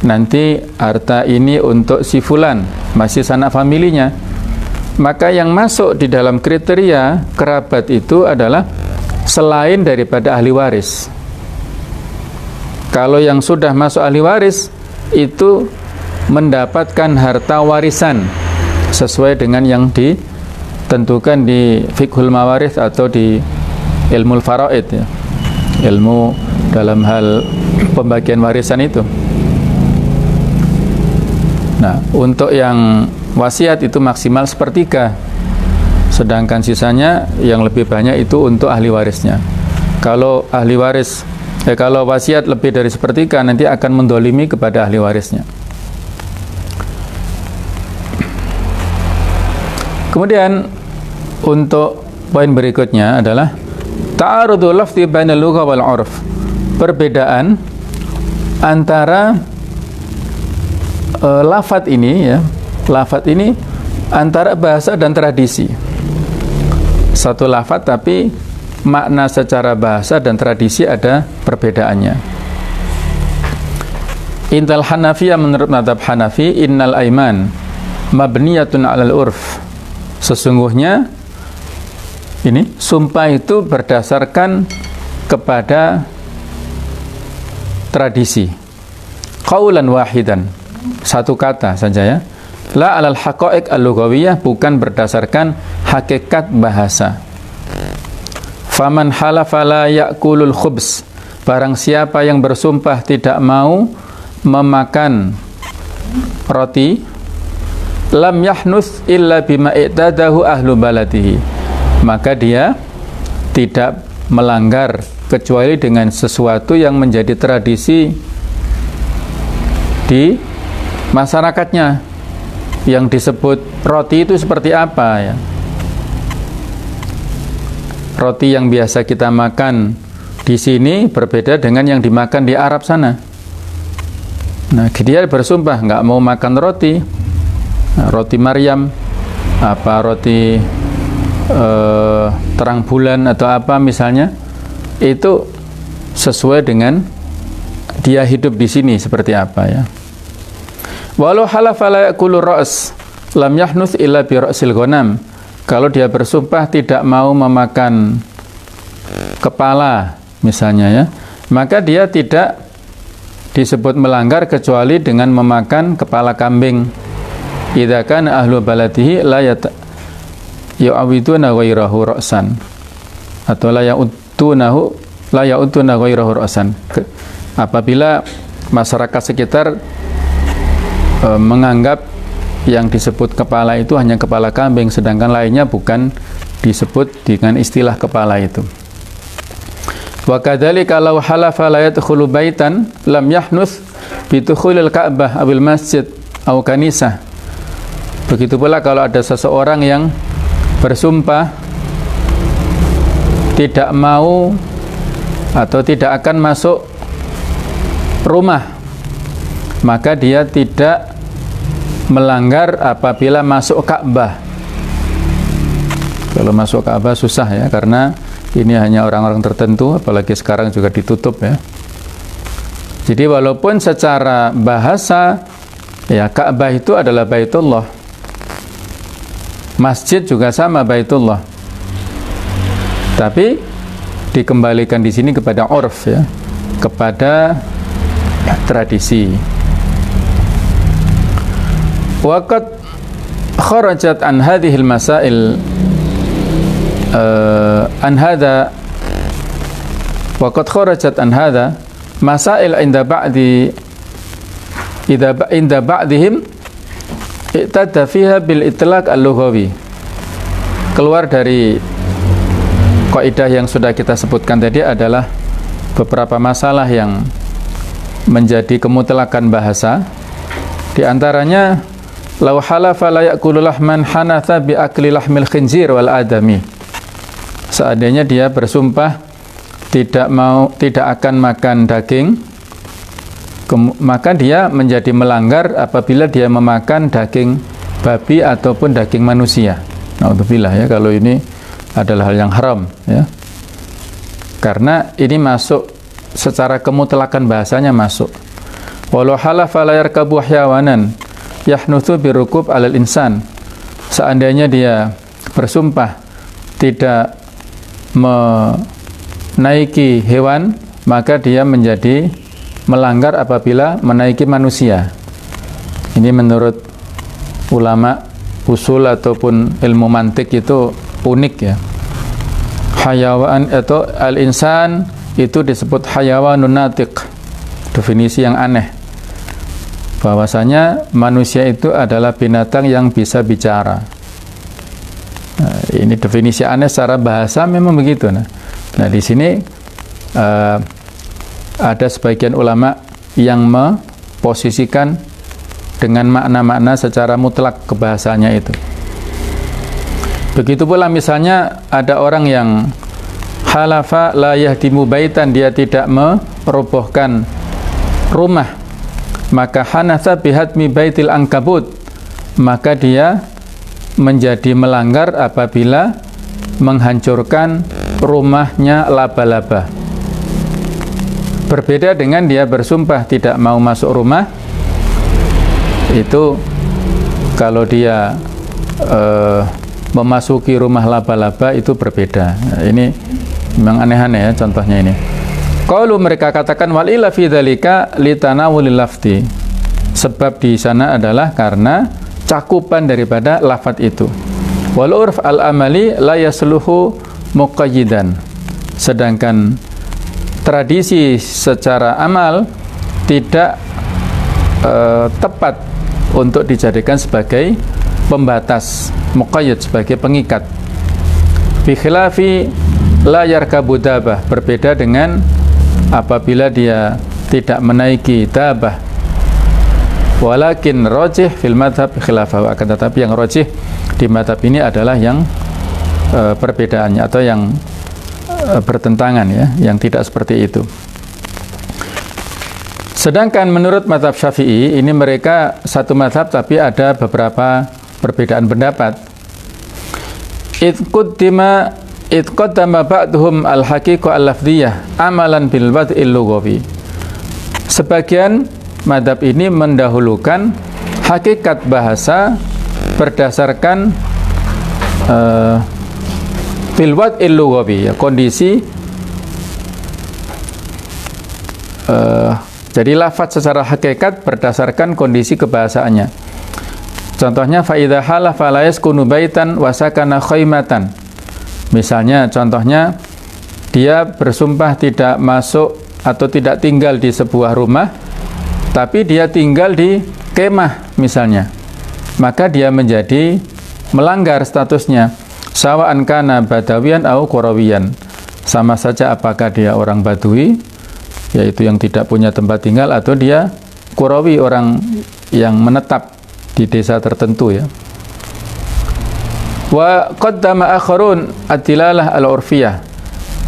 [SPEAKER 1] nanti harta ini untuk si fulan, masih sanak familinya. Maka yang masuk di dalam kriteria kerabat itu adalah selain daripada ahli waris. Kalau yang sudah masuk ahli waris itu mendapatkan harta warisan sesuai dengan yang ditentukan di fiqhul mawarith atau di ilmu faraid ya. Ilmu dalam hal pembagian warisan itu. Nah, untuk yang wasiat itu maksimal sepertiga, sedangkan sisanya yang lebih banyak itu untuk ahli warisnya. Kalau ahli waris, kalau wasiat lebih dari sepertiga, nanti akan mendolimi kepada ahli warisnya. Kemudian untuk poin berikutnya adalah ta'arudul lafzi bainal lugha wal 'urf. Perbedaan antara lafaz ini ya, lafaz ini antara bahasa dan tradisi. Satu lafaz tapi makna secara bahasa dan tradisi ada perbedaannya. Intal Hanafiyah, menurut mazhab Hanafi, innal aiman mabniyatun 'alal urf. Sesungguhnya ini sumpah itu berdasarkan kepada tradisi. Qaulan wahidan, satu kata saja ya. La alal haqa'iq al-lughawiyah, bukan berdasarkan hakikat bahasa. Faman halafa la ya'kulul khubz, barang siapa yang bersumpah tidak mau memakan roti, lam yahnuth illa bima i'tadahu ahlu baladihi, maka dia tidak melanggar kecuali dengan sesuatu yang menjadi tradisi di masyarakatnya. Yang disebut roti itu seperti apa ya? Roti yang biasa kita makan di sini berbeda dengan yang dimakan di Arab sana. Nah, dia bersumpah nggak mau makan roti, roti Maryam, apa roti terang bulan atau apa misalnya, itu sesuai dengan dia hidup di sini seperti apa ya. Walau halafa la ya'kulu ra's lam yahnuth illa bi ra'sil ghanam, kalau dia bersumpah tidak mau memakan kepala misalnya ya, maka dia tidak disebut melanggar kecuali dengan memakan kepala kambing. Idza kana ahlu baladihi la yu'awiduna ghairahu ra'san, atau la ya'uduna ghairahu ra'san, apabila masyarakat sekitar menganggap yang disebut kepala itu hanya kepala kambing, sedangkan lainnya bukan disebut dengan istilah kepala itu. Wa kadzalika law halafa la yadkhulu baitan lam yahnuth bi dukhulil Ka'bah awil masjid aw kanisah. Begitu pula kalau ada seseorang yang bersumpah tidak mau atau tidak akan masuk rumah, maka dia tidak melanggar apabila masuk Ka'bah. Kalau masuk Ka'bah susah ya, karena ini hanya orang-orang tertentu, apalagi sekarang juga ditutup ya. Jadi walaupun secara bahasa ya Ka'bah itu adalah Baitullah, masjid juga sama Baitullah, tapi dikembalikan di sini kepada urf ya, kepada tradisi. Waqad kharajat an hadhil masail an hadha waqad kharajat an hadha masail inda ba'dihim i'tada fiha bil itlaq al-lughawi. Keluar dari kaidah yang sudah kita sebutkan tadi adalah beberapa masalah yang menjadi kemutlakan bahasa. Di antaranya law halafa la ya'kulu lahman hanatha bi akli lahmil khinzir wal adami. Seandainya dia bersumpah tidak akan makan daging, maka dia menjadi melanggar apabila dia memakan daging babi ataupun daging manusia. Naudzubillah ya, kalau ini adalah hal yang haram ya. Karena ini masuk secara kemutlakan bahasanya masuk. Walau halafa la yarkabu hayawanan yahnuthu birukub alal insan. Seandainya dia bersumpah tidak menaiki hewan, maka dia menjadi melanggar apabila menaiki manusia. Ini menurut ulama usul ataupun ilmu mantik itu unik ya. Hayawan atau al-insan itu disebut hayawanun natiq, definisi yang aneh, bahwasanya manusia itu adalah binatang yang bisa bicara. Nah, ini definisi aneh secara bahasa memang begitu. Nah di sini ada sebagian ulama yang memposisikan dengan makna-makna secara mutlak ke bahasanya itu. Begitu pula misalnya ada orang yang halafa la yahdimu baitan, dia tidak merobohkan rumah, maka hanatha bihadmi baitil ankabut, maka dia menjadi melanggar apabila menghancurkan rumahnya laba-laba. Berbeda dengan dia bersumpah tidak mau masuk rumah, itu kalau dia memasuki rumah laba-laba itu berbeda. Nah, ini Memang aneh-aneh ya contohnya ini. Qalu mereka katakan wal illa fi dzalika litanawulil lafzi. Sebab di sana adalah karena cakupan daripada lafaz itu. Wal urf al amali la yasluhu muqayyidan. Sedangkan tradisi secara amal tidak tepat untuk dijadikan sebagai pembatas, muqayyid sebagai pengikat. Bi khilafi la yarkabu dabah, berbeda dengan apabila dia tidak menaiki dabah. Walakin rajih fil madhab khilafah, akan tetapi yang rajih di madhab ini adalah yang perbedaannya atau yang bertentangan ya, yang tidak seperti itu. Sedangkan menurut madhab Syafi'i ini mereka satu madhab tapi ada beberapa perbedaan pendapat. Itqaddama ba'duhum al-haqiqah al-lafdhiyah amalan bil wad'il lughawi. Sebagian madhab ini mendahulukan hakikat bahasa berdasarkan bil wad'il lughawi, ya, kondisi jadi lafaz secara hakikat berdasarkan kondisi kebahasaannya. Contohnya fa idza halafa la yaskunu baitan wa sakana khaymatan. Misalnya contohnya dia bersumpah tidak masuk atau tidak tinggal di sebuah rumah tapi dia tinggal di kemah misalnya, maka dia menjadi melanggar statusnya. Sawa'an kana badawiyan au qurawiyan, sama saja apakah dia orang badui yaitu yang tidak punya tempat tinggal atau dia qurawi, orang yang menetap di desa tertentu ya. Wa qaddama akharun ad-dilalah al-urfiyah.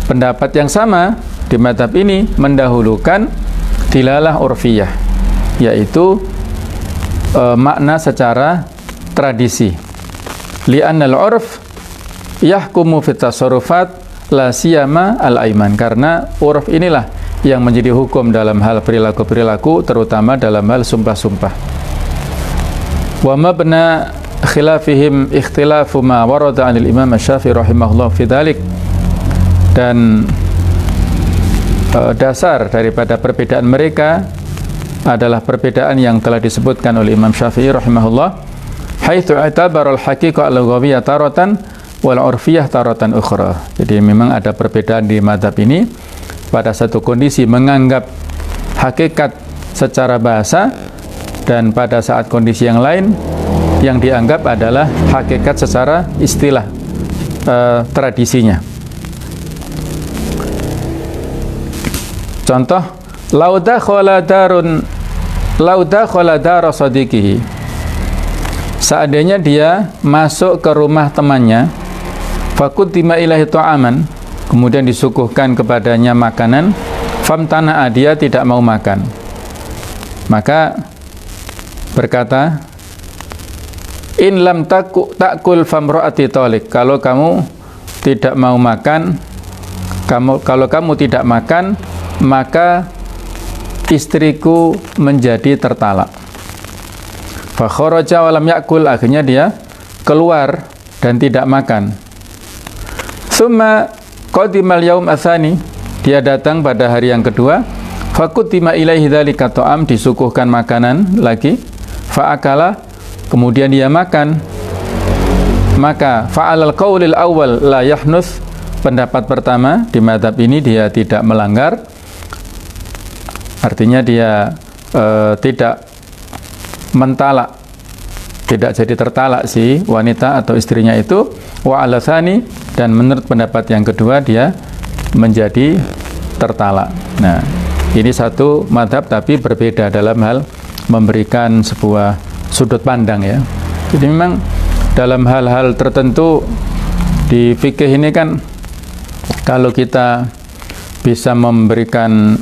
[SPEAKER 1] Pendapat yang sama di mazhab ini mendahulukan dilalah urfiyah, yaitu makna secara tradisi. Li'anna al-urf yahkumu fit tasarrufat la siyama al-aiman, karena urf inilah yang menjadi hukum dalam hal perilaku-perilaku, terutama dalam hal sumpah-sumpah. Wa mabna khilafihim ikhtilafu ma warada 'anil Imam Asy-Syafi'i rahimahullah fi dzalik, dan dasar daripada perbedaan mereka adalah perbedaan yang telah disebutkan oleh Imam Syafi'i rahimahullah, haitsu i'tabara al-haqiqah al-lughawiyyah taratan wal 'urfiyyah taratan ukhra. Jadi memang ada perbedaan di mazhab ini, pada satu kondisi menganggap hakikat secara bahasa, dan pada saat kondisi yang lain yang dianggap adalah hakikat secara istilah tradisinya. Contoh, lauda khala dara sadiqihi. Seandainya dia masuk ke rumah temannya, faquddima ilaihi ta'aman, kemudian disuguhkan kepadanya makanan, famtana'a, dia tidak mau makan. Maka berkata, in lam takul famro'ati talik, kalau kamu tidak mau makan, kalau kamu tidak makan, maka istriku menjadi tertalak. Fa kharaja wa lam yakul, akhirnya dia keluar dan tidak makan. Summa qadimal yaum atsani, dia datang pada hari yang kedua, faqutima ilaihi dzalika ta'am, disuguhkan makanan lagi, fa akala, kemudian dia makan. Maka fa'alal qaulil awwal la yahnus, pendapat pertama di mazhab ini dia tidak melanggar, artinya dia tidak mentalak, tidak jadi tertalak si wanita atau istrinya itu. Wa ala tsani, dan menurut pendapat yang kedua dia menjadi tertalak. Nah, ini satu mazhab tapi berbeda dalam hal memberikan sebuah sudut pandang ya. Jadi memang dalam hal-hal tertentu di fikih ini kan, kalau kita bisa memberikan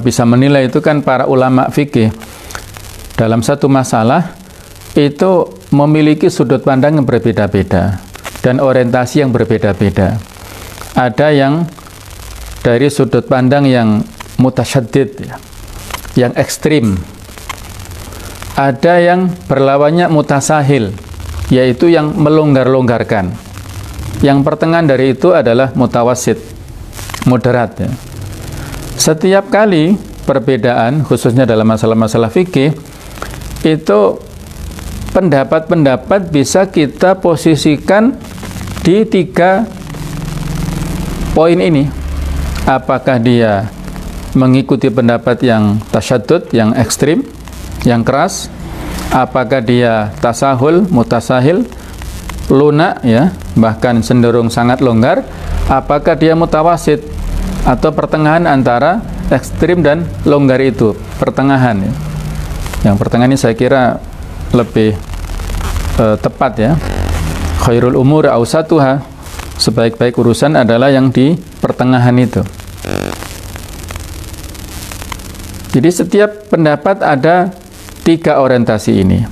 [SPEAKER 1] bisa menilai, itu kan para ulama fikih dalam satu masalah itu memiliki sudut pandang yang berbeda-beda dan orientasi yang berbeda-beda. Ada yang dari sudut pandang yang mutasyaddid ya, yang ekstrim. Ada yang berlawannya mutasahil, yaitu yang melonggar-longgarkan. Yang pertengahan dari itu adalah mutawasid, moderat ya. Setiap kali perbedaan, khususnya dalam masalah-masalah fikih, itu pendapat-pendapat bisa kita posisikan di 3 poin ini. Apakah dia mengikuti pendapat yang tasyaddud, yang ekstrim, yang keras? Apakah dia tasahul, mutasahil, lunak ya, bahkan cenderung sangat longgar? Apakah dia mutawasid atau pertengahan antara ekstrim dan longgar itu, pertengahan ya. Yang pertengahan ini saya kira lebih tepat ya. Khairul umur awsatuha, sebaik-baik urusan adalah yang di pertengahan itu. Jadi setiap pendapat ada 3 orientasi ini.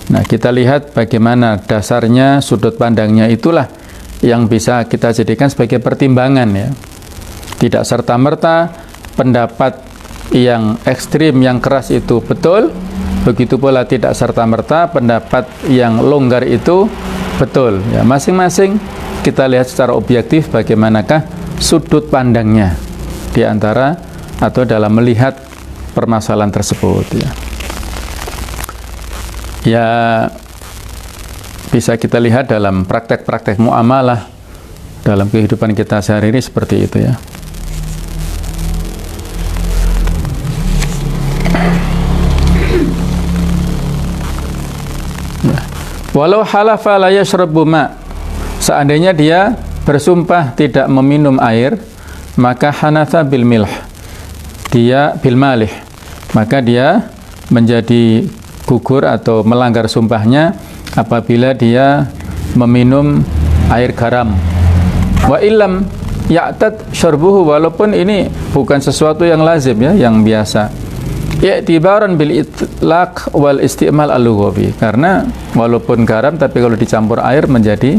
[SPEAKER 1] Nah, kita lihat bagaimana dasarnya, sudut pandangnya, itulah yang bisa kita jadikan sebagai pertimbangan ya. Tidak serta-merta pendapat yang ekstrim, yang keras itu betul, begitu pula tidak serta-merta pendapat yang longgar itu betul ya. Masing-masing kita lihat secara objektif bagaimanakah sudut pandangnya di antara atau dalam melihat permasalahan tersebut ya. Ya, bisa kita lihat dalam praktek-praktek muamalah dalam kehidupan kita sehari-hari seperti itu ya. Walau halafa la yashrabu ma, seandainya dia bersumpah tidak meminum air, maka hanatha bil milh, dia bil malih, maka dia menjadi gugur atau melanggar sumpahnya apabila dia meminum air garam. Wa illam ya'tad syarbuhu, walaupun ini bukan sesuatu yang lazim ya, yang biasa. I'tibaran bil itlaq wal istimal al-lughawi, karena walaupun garam tapi kalau dicampur air menjadi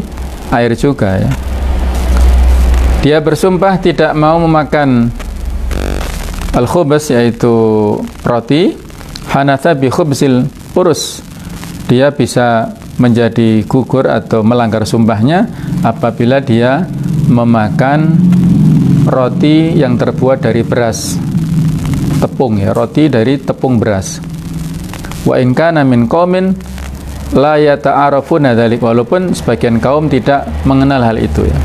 [SPEAKER 1] air juga ya. Dia bersumpah tidak mau memakan al-khubz, yaitu roti, hanatha bi khubzil urus, dia bisa menjadi gugur atau melanggar sumpahnya apabila dia memakan roti yang terbuat dari beras, tepung ya, roti dari tepung beras. Wa in kana min qaumin la yata'arafuna dzalik, walaupun sebagian kaum tidak mengenal hal itu ya.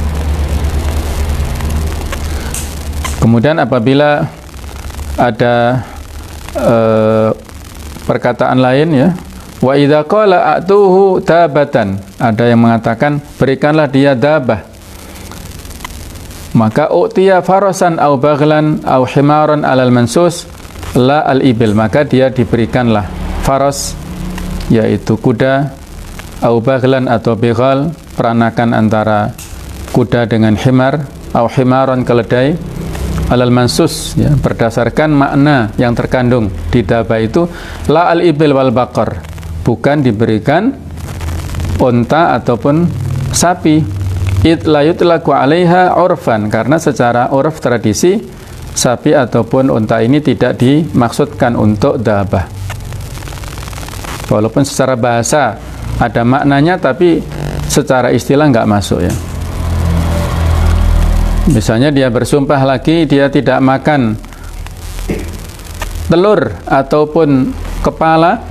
[SPEAKER 1] Kemudian apabila ada perkataan lain ya, wa idza qala atuhu dabatan, ada yang mengatakan berikanlah dia dabah, maka u'tiya farasan au baghlan au himaran alal mansus la al ibil, maka dia diberikanlah faras, yaitu kuda, au baghlan atau beghal, peranakan antara kuda dengan himar, au himaran keledai, alal mansus ya, berdasarkan makna yang terkandung di dabah itu, la al ibil wal baqar, bukan diberikan unta ataupun sapi. It la yutlaqu 'alaiha 'urfan, karena secara urf tradisi sapi ataupun unta ini tidak dimaksudkan untuk dabah. Walaupun secara bahasa ada maknanya, tapi secara istilah enggak masuk ya. Misalnya dia bersumpah lagi dia tidak makan telur ataupun kepala,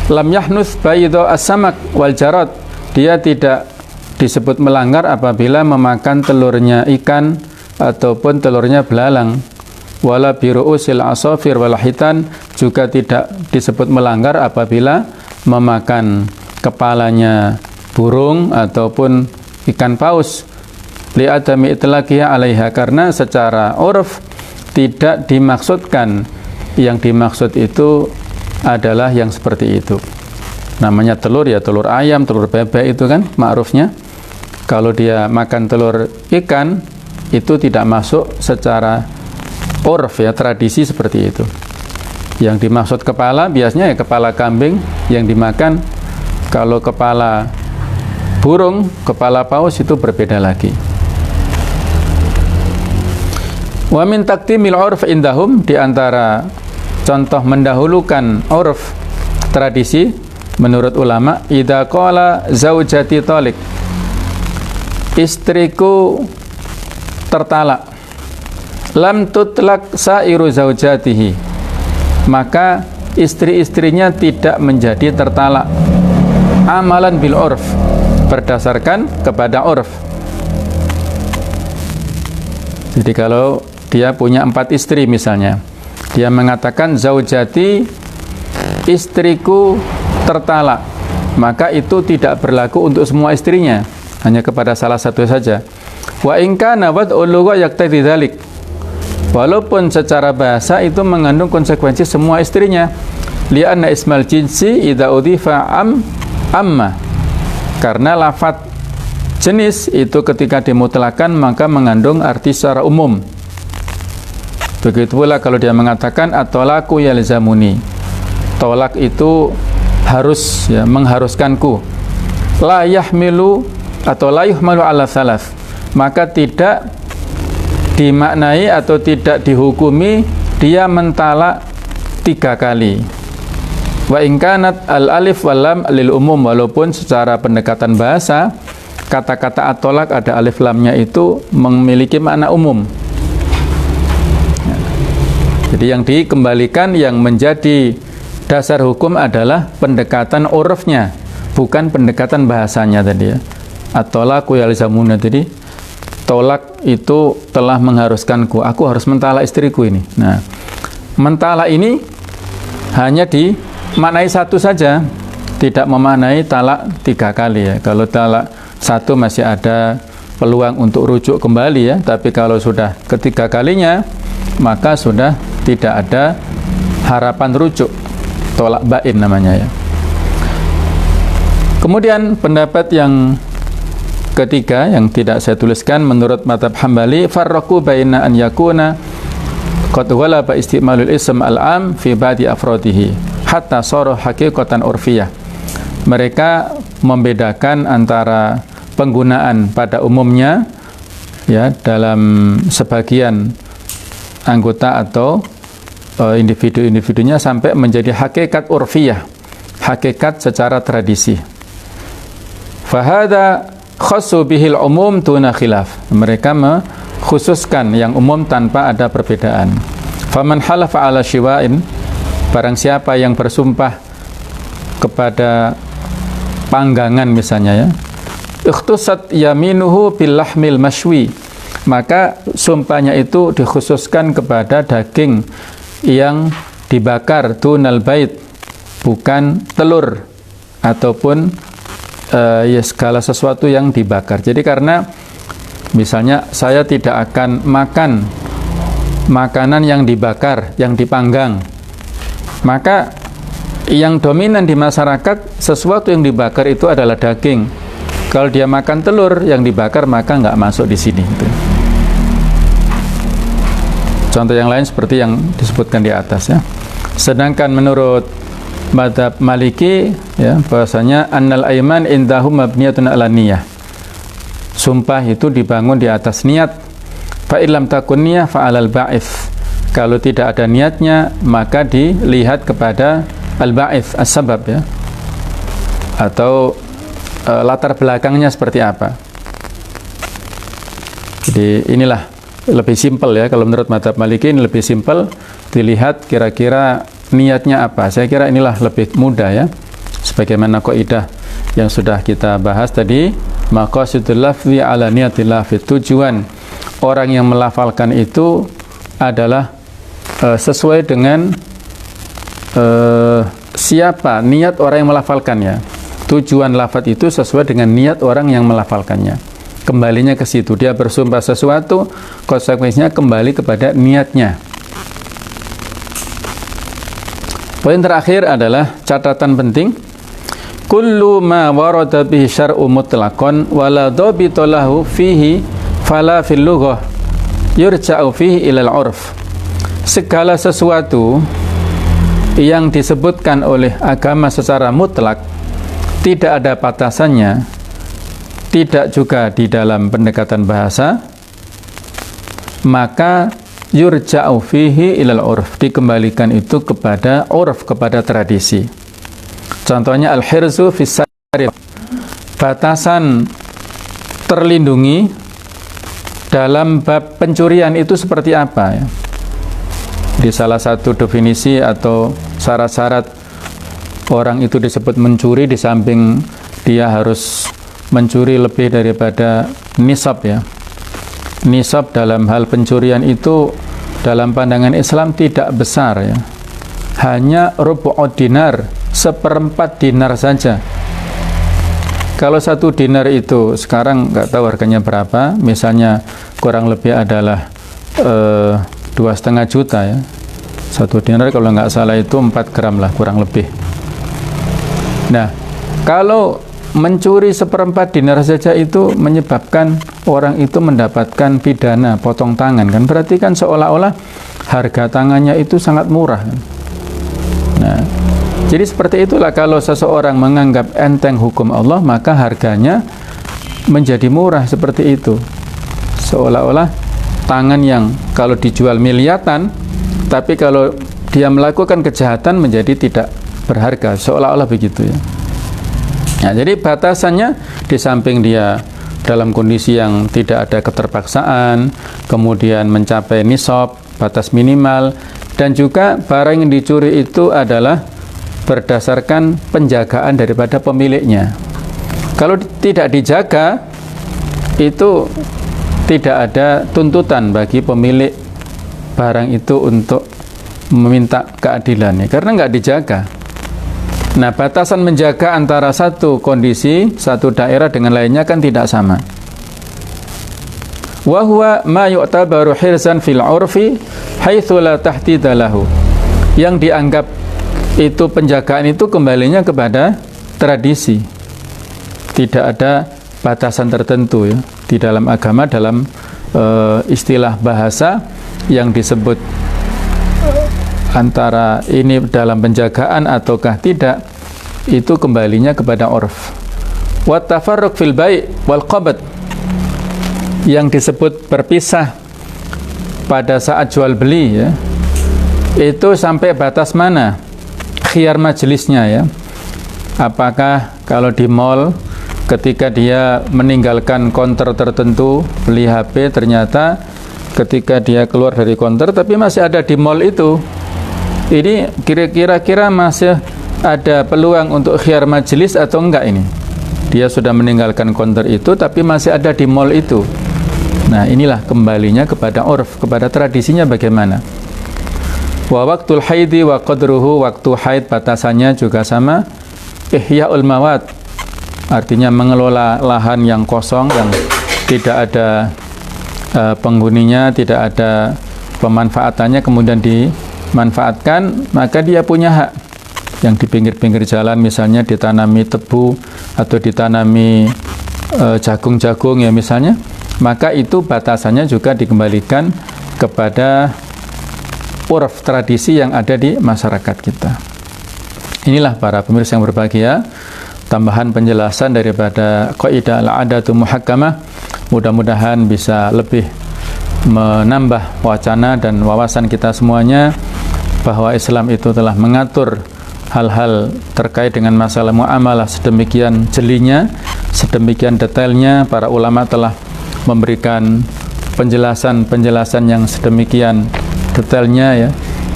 [SPEAKER 1] lam yahnuth baydo as-samak wal jarad, dia tidak disebut melanggar apabila memakan telurnya ikan ataupun telurnya belalang. Wala biru'usil asafir wal hitan, juga tidak disebut melanggar apabila memakan kepalanya burung ataupun ikan paus. Li'adami itlaqiha 'alaiha, karena secara urf tidak dimaksudkan, yang dimaksud itu adalah yang seperti itu. Namanya telur ya telur ayam, telur bebek, itu kan ma'rufnya. Kalau dia makan telur ikan itu tidak masuk secara urf ya, tradisi seperti itu. Yang dimaksud kepala biasanya ya kepala kambing yang dimakan. Kalau kepala burung, kepala paus itu berbeda lagi. Wa min taqdimil 'urf indahum, di antara contoh mendahulukan urf tradisi menurut ulama, idza qala zaujati talik, istriku tertalak, lam tutlak sa'iru zaujatihi, maka istri-istrinya tidak menjadi tertalak amalan bil urf, berdasarkan kepada urf. Jadi kalau dia punya 4 istri misalnya, dia mengatakan zaujati, istriku tertalak, maka itu tidak berlaku untuk semua istrinya, hanya kepada salah satu saja. Wa in kana wad'ul lugha yaqtadi dzalik, walaupun secara bahasa itu mengandung konsekuensi semua istrinya. Li'anna ismal jinsi idza udhifa amma, karena lafadz jenis itu ketika dimutlakan maka mengandung arti secara umum. Begitu pula kalau dia mengatakan at-talaqu yalzamuni, tolak itu harus, ya, mengharuskanku. La yahmilu atau la yuhmalu ala thalath, maka tidak dimaknai atau tidak dihukumi dia mentalak 3 kali. Wa in kanat al alif wal lam lil umum, walaupun secara pendekatan bahasa kata-kata at-tolak ada alif lamnya itu memiliki makna umum. Jadi yang dikembalikan, yang menjadi dasar hukum adalah pendekatan urufnya, bukan pendekatan bahasanya tadi, ya. At-tolaqu yalzamuna, jadi tolak itu telah mengharuskanku, aku harus mentalak istriku ini. Nah, mentalak ini hanya dimaknai satu saja, tidak memaknai talak 3 kali, ya. Kalau talak 1 masih ada peluang untuk rujuk kembali, ya. Tapi kalau sudah ketiga kalinya, maka sudah tidak ada harapan rujuk, tolak bain namanya, ya. Kemudian pendapat yang ketiga yang tidak saya tuliskan, menurut mazhab Hambali, farraqu baina an yakuna qad ghalaba istimalul ism al-am fi ba'di afradihi hatta sara haqiqatan urfiyah. Mereka membedakan antara penggunaan pada umumnya, ya, dalam sebagian anggota atau individu-individunya sampai menjadi hakikat urfiyah, hakikat secara tradisi. Fahada khassu bihil umum tuna khilaf. Mereka mengkhususkan yang umum tanpa ada perbedaan. Faman halafa ala syiwa'in, barang siapa yang bersumpah kepada panggangan misalnya, ya, ikhtusat yaminuhu bil lahmil mashwi, maka sumpahnya itu dikhususkan kepada daging yang dibakar, tunal bait, bukan telur ataupun ya segala sesuatu yang dibakar. Jadi karena misalnya saya tidak akan makan makanan yang dibakar, yang dipanggang, maka yang dominan di masyarakat sesuatu yang dibakar itu adalah daging. Kalau dia makan telur yang dibakar, maka nggak masuk di sini. Contoh yang lain seperti yang disebutkan di atas, ya. Sedangkan menurut mazhab Maliki, ya, bahasanya annal aiman indahum mabniyatun ala niyah. Sumpah itu dibangun di atas niat. Fa illam takun niyah fa alal ba'its. Kalau tidak ada niatnya, maka dilihat kepada al-ba'its, as-sabab, ya. Atau latar belakangnya seperti apa. Jadi inilah lebih simpel, ya. Kalau menurut mazhab Maliki ini lebih simpel, dilihat kira-kira niatnya apa. Saya kira inilah lebih mudah, ya. Sebagaimana kaidah yang sudah kita bahas tadi, maqasidul lafzi ala niyatil lafzi, tujuan orang yang melafalkan itu adalah sesuai dengan siapa niat orang yang melafalkannya. Tujuan lafaz itu sesuai dengan niat orang yang melafalkannya. Kembalinya ke situ. Dia bersumpah sesuatu, konsekuensinya kembali kepada niatnya. Poin terakhir adalah catatan penting. Kullu ma warada bihi syar'u mutlaqan wala dhabita lahu fihi fala fil lughah yurja'u fihi ilal 'urf. Segala sesuatu yang disebutkan oleh agama secara mutlak, tidak ada batasannya, tidak juga di dalam pendekatan bahasa, maka yurja'u fihi ilal 'urf, dikembalikan itu kepada 'urf, kepada tradisi. Contohnya al-hirzu fis sarif, batasan terlindungi dalam bab pencurian itu seperti apa ya? Di salah satu definisi atau syarat-syarat orang itu disebut mencuri, di samping dia harus mencuri lebih daripada nisab ya. Nisab dalam hal pencurian itu dalam pandangan Islam tidak besar ya. Hanya rubu'ud dinar, seperempat dinar saja. Kalau 1 dinar itu sekarang nggak tahu harganya berapa, misalnya kurang lebih adalah 2,5 juta ya. 1 dinar kalau nggak salah itu 4 gram lah kurang lebih. Nah, kalau mencuri seperempat dinar saja itu menyebabkan orang itu mendapatkan pidana potong tangan kan, berarti kan seolah-olah harga tangannya itu sangat murah kan? Nah, jadi seperti itulah kalau seseorang menganggap enteng hukum Allah, maka harganya menjadi murah seperti itu. Seolah-olah tangan yang kalau dijual miliatan, tapi kalau dia melakukan kejahatan menjadi tidak berharga, seolah-olah begitu ya. Nah, jadi batasannya di samping dia dalam kondisi yang tidak ada keterpaksaan, kemudian mencapai nisab, batas minimal, dan juga barang yang dicuri itu adalah berdasarkan penjagaan daripada pemiliknya. Kalau tidak dijaga, itu tidak ada tuntutan bagi pemilik barang itu untuk meminta keadilannya, karena nggak dijaga. Nah, batasan menjaga antara satu kondisi, satu daerah dengan lainnya kan tidak sama. Wa huwa ma yu'tabaru hirzan fil 'urfi haitsu la tahdida lahu. Yang dianggap itu penjagaan itu kembalinya kepada tradisi. Tidak ada batasan tertentu ya. Di dalam agama, dalam istilah bahasa yang disebut antara ini dalam penjagaan ataukah tidak, itu kembalinya kepada urf. Wa tafarruq fil bai' wal qabd, yang disebut berpisah pada saat jual beli ya, itu sampai batas mana khiyar majelisnya ya. Apakah kalau di mall ketika dia meninggalkan counter tertentu beli HP, ternyata ketika dia keluar dari counter tapi masih ada di mall itu, ini kira-kira masih ada peluang untuk khiyar majelis atau enggak ini? Dia sudah meninggalkan counter itu tapi masih ada di mall itu. Nah, inilah kembalinya kepada urf, kepada tradisinya bagaimana. Wa waqtul haidi wa qadruhu, waktu haid batasannya juga sama. Ihya'ul mawad, artinya mengelola lahan yang kosong, yang tidak ada penghuninya, tidak ada pemanfaatannya, kemudian dimanfaatkan, maka dia punya hak. Yang di pinggir-pinggir jalan misalnya ditanami tebu atau ditanami jagung-jagung ya misalnya, maka itu batasannya juga dikembalikan kepada urf, tradisi yang ada di masyarakat kita. Inilah para pemirsa yang berbahagia, tambahan penjelasan daripada qaidah al-'adatu muhakkamah, mudah-mudahan bisa lebih menambah wacana dan wawasan kita semuanya bahwa Islam itu telah mengatur hal-hal terkait dengan masalah muamalah sedemikian jelinya, sedemikian detailnya. Para ulama telah memberikan penjelasan-penjelasan yang sedemikian detailnya ya.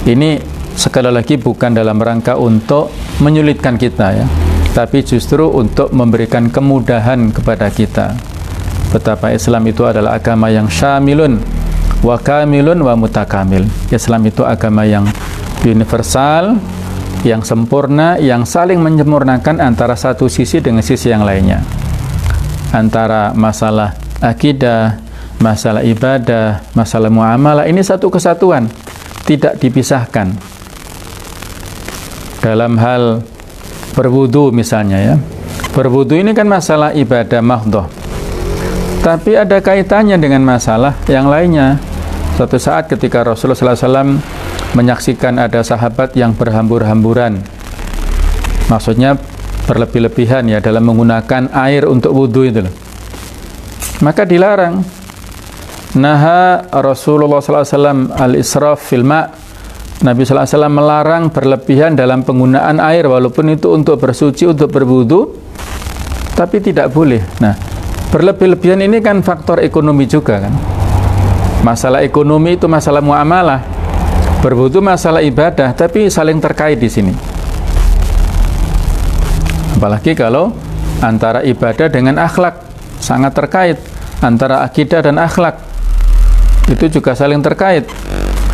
[SPEAKER 1] Ini sekali lagi bukan dalam rangka untuk menyulitkan kita ya, tapi justru untuk memberikan kemudahan kepada kita. Betapa Islam itu adalah agama yang syamilun wa kamilun wa mutakamil. Islam itu agama yang universal, yang sempurna, yang saling menyempurnakan antara satu sisi dengan sisi yang lainnya. Antara masalah akidah, masalah ibadah, masalah muamalah, ini satu kesatuan, tidak dipisahkan. Dalam hal berwudu misalnya ya, berwudu ini kan masalah ibadah mahdhah, tapi ada kaitannya dengan masalah yang lainnya. Suatu saat ketika Rasulullah SAW menyaksikan ada sahabat yang berhambur-hamburan, maksudnya berlebih-lebihan ya dalam menggunakan air untuk wudu itu loh, maka dilarang. Naha Rasulullah SAW al-israf fil ma', Nabi SAW melarang berlebihan dalam penggunaan air, walaupun itu untuk bersuci, untuk berwudu, tapi tidak boleh. Nah, berlebih-lebihan ini kan faktor ekonomi juga kan. Masalah ekonomi itu masalah muamalah, berbutuh masalah ibadah, tapi saling terkait di sini. Apalagi kalau antara ibadah dengan akhlak, sangat terkait. Antara akidah dan akhlak itu juga saling terkait.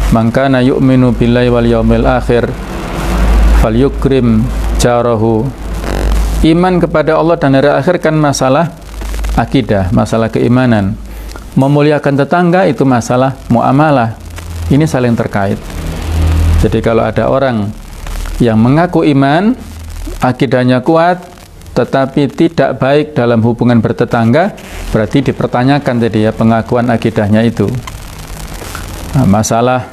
[SPEAKER 1] Man kana yu'minu billahi wal yaumil akhir falyukrim jarahu. Iman kepada Allah dan hari akhir kan masalah akidah, masalah keimanan. Memuliakan tetangga itu masalah muamalah. Ini saling terkait. Jadi kalau ada orang yang mengaku iman, akidahnya kuat, tetapi tidak baik dalam hubungan bertetangga, berarti dipertanyakan tadi ya pengakuan akidahnya itu. Nah, masalah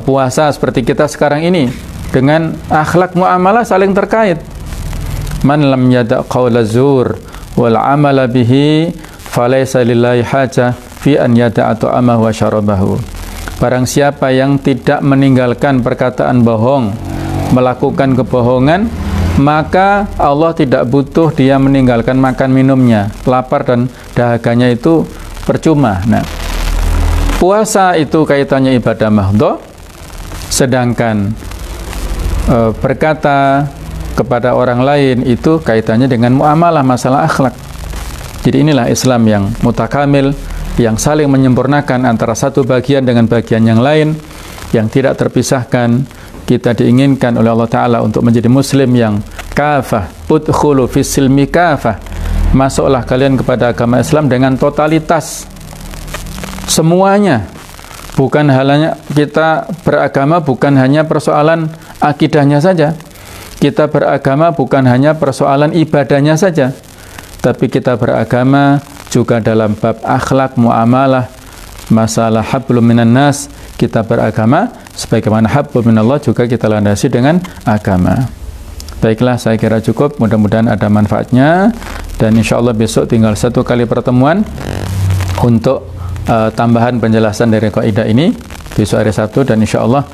[SPEAKER 1] puasa seperti kita sekarang ini dengan akhlak muamalah saling terkait. Man lam yada' qawla zur wal amala bihi falaysa lillahi haja fi an yada'a ta'amahu wa syarabahu. Barang siapa yang tidak meninggalkan perkataan bohong, melakukan kebohongan, maka Allah tidak butuh dia meninggalkan makan minumnya. Lapar dan dahaganya itu percuma. Nah, puasa itu kaitannya ibadah mahdhah, sedangkan berkata kepada orang lain itu kaitannya dengan muamalah, masalah akhlak. Jadi inilah Islam yang mutakamil, yang saling menyempurnakan antara satu bagian dengan bagian yang lain, yang tidak terpisahkan. Kita diinginkan oleh Allah Ta'ala untuk menjadi muslim yang kafah, udkhulu fis silmi kafah. Masuklah kalian kepada agama Islam dengan totalitas, semuanya. Bukan hanya kita beragama, bukan hanya persoalan akidahnya saja. Kita beragama bukan hanya persoalan ibadahnya saja, tapi kita beragama juga dalam bab akhlak, muamalah, masalah hablum minan nas. Kita beragama sebagaimana hablum minallah juga kita landasi dengan agama. Baiklah, saya kira cukup. Mudah-mudahan ada manfaatnya, dan insya Allah besok tinggal satu kali pertemuan untuk tambahan penjelasan dari kaidah ini. Besok hari Sabtu, dan insya Allah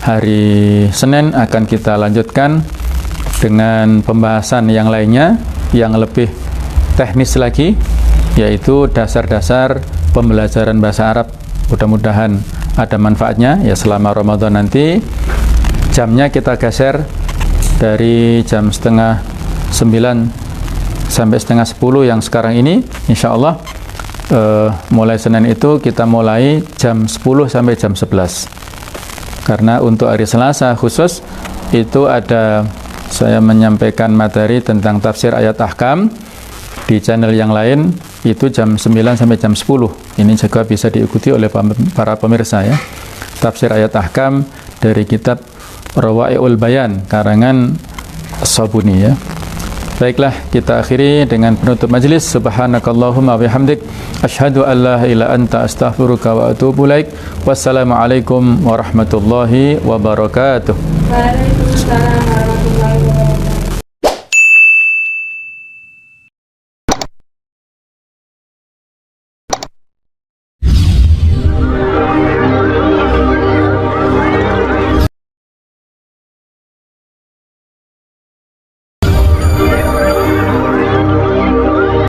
[SPEAKER 1] hari Senin akan kita lanjutkan dengan pembahasan yang lainnya yang lebih teknis lagi, yaitu dasar-dasar pembelajaran bahasa Arab. Mudah-mudahan ada manfaatnya ya selama Ramadan nanti. Jamnya kita geser dari jam 8:30 sampai 9:30 yang sekarang ini. Insya Allah mulai Senin itu kita mulai jam 10 sampai jam 11. Karena untuk hari Selasa khusus itu ada saya menyampaikan materi tentang tafsir ayat ahkam di channel yang lain, itu jam 9 sampai jam 10. Ini juga bisa diikuti oleh para pemirsa ya. Tafsir ayat ahkam dari kitab Rawai'ul Bayan karangan As-Sabuni ya. Baiklah, kita akhiri dengan penutup majelis. Subhanakallahumma bihamdik asyhadu an la ilaha illa anta astaghfiruka wa atubu ilaik. Wassalamualaikum warahmatullahi wabarakatuh.
[SPEAKER 2] Waalaikumsalam warahmatullahi wabarakatuh.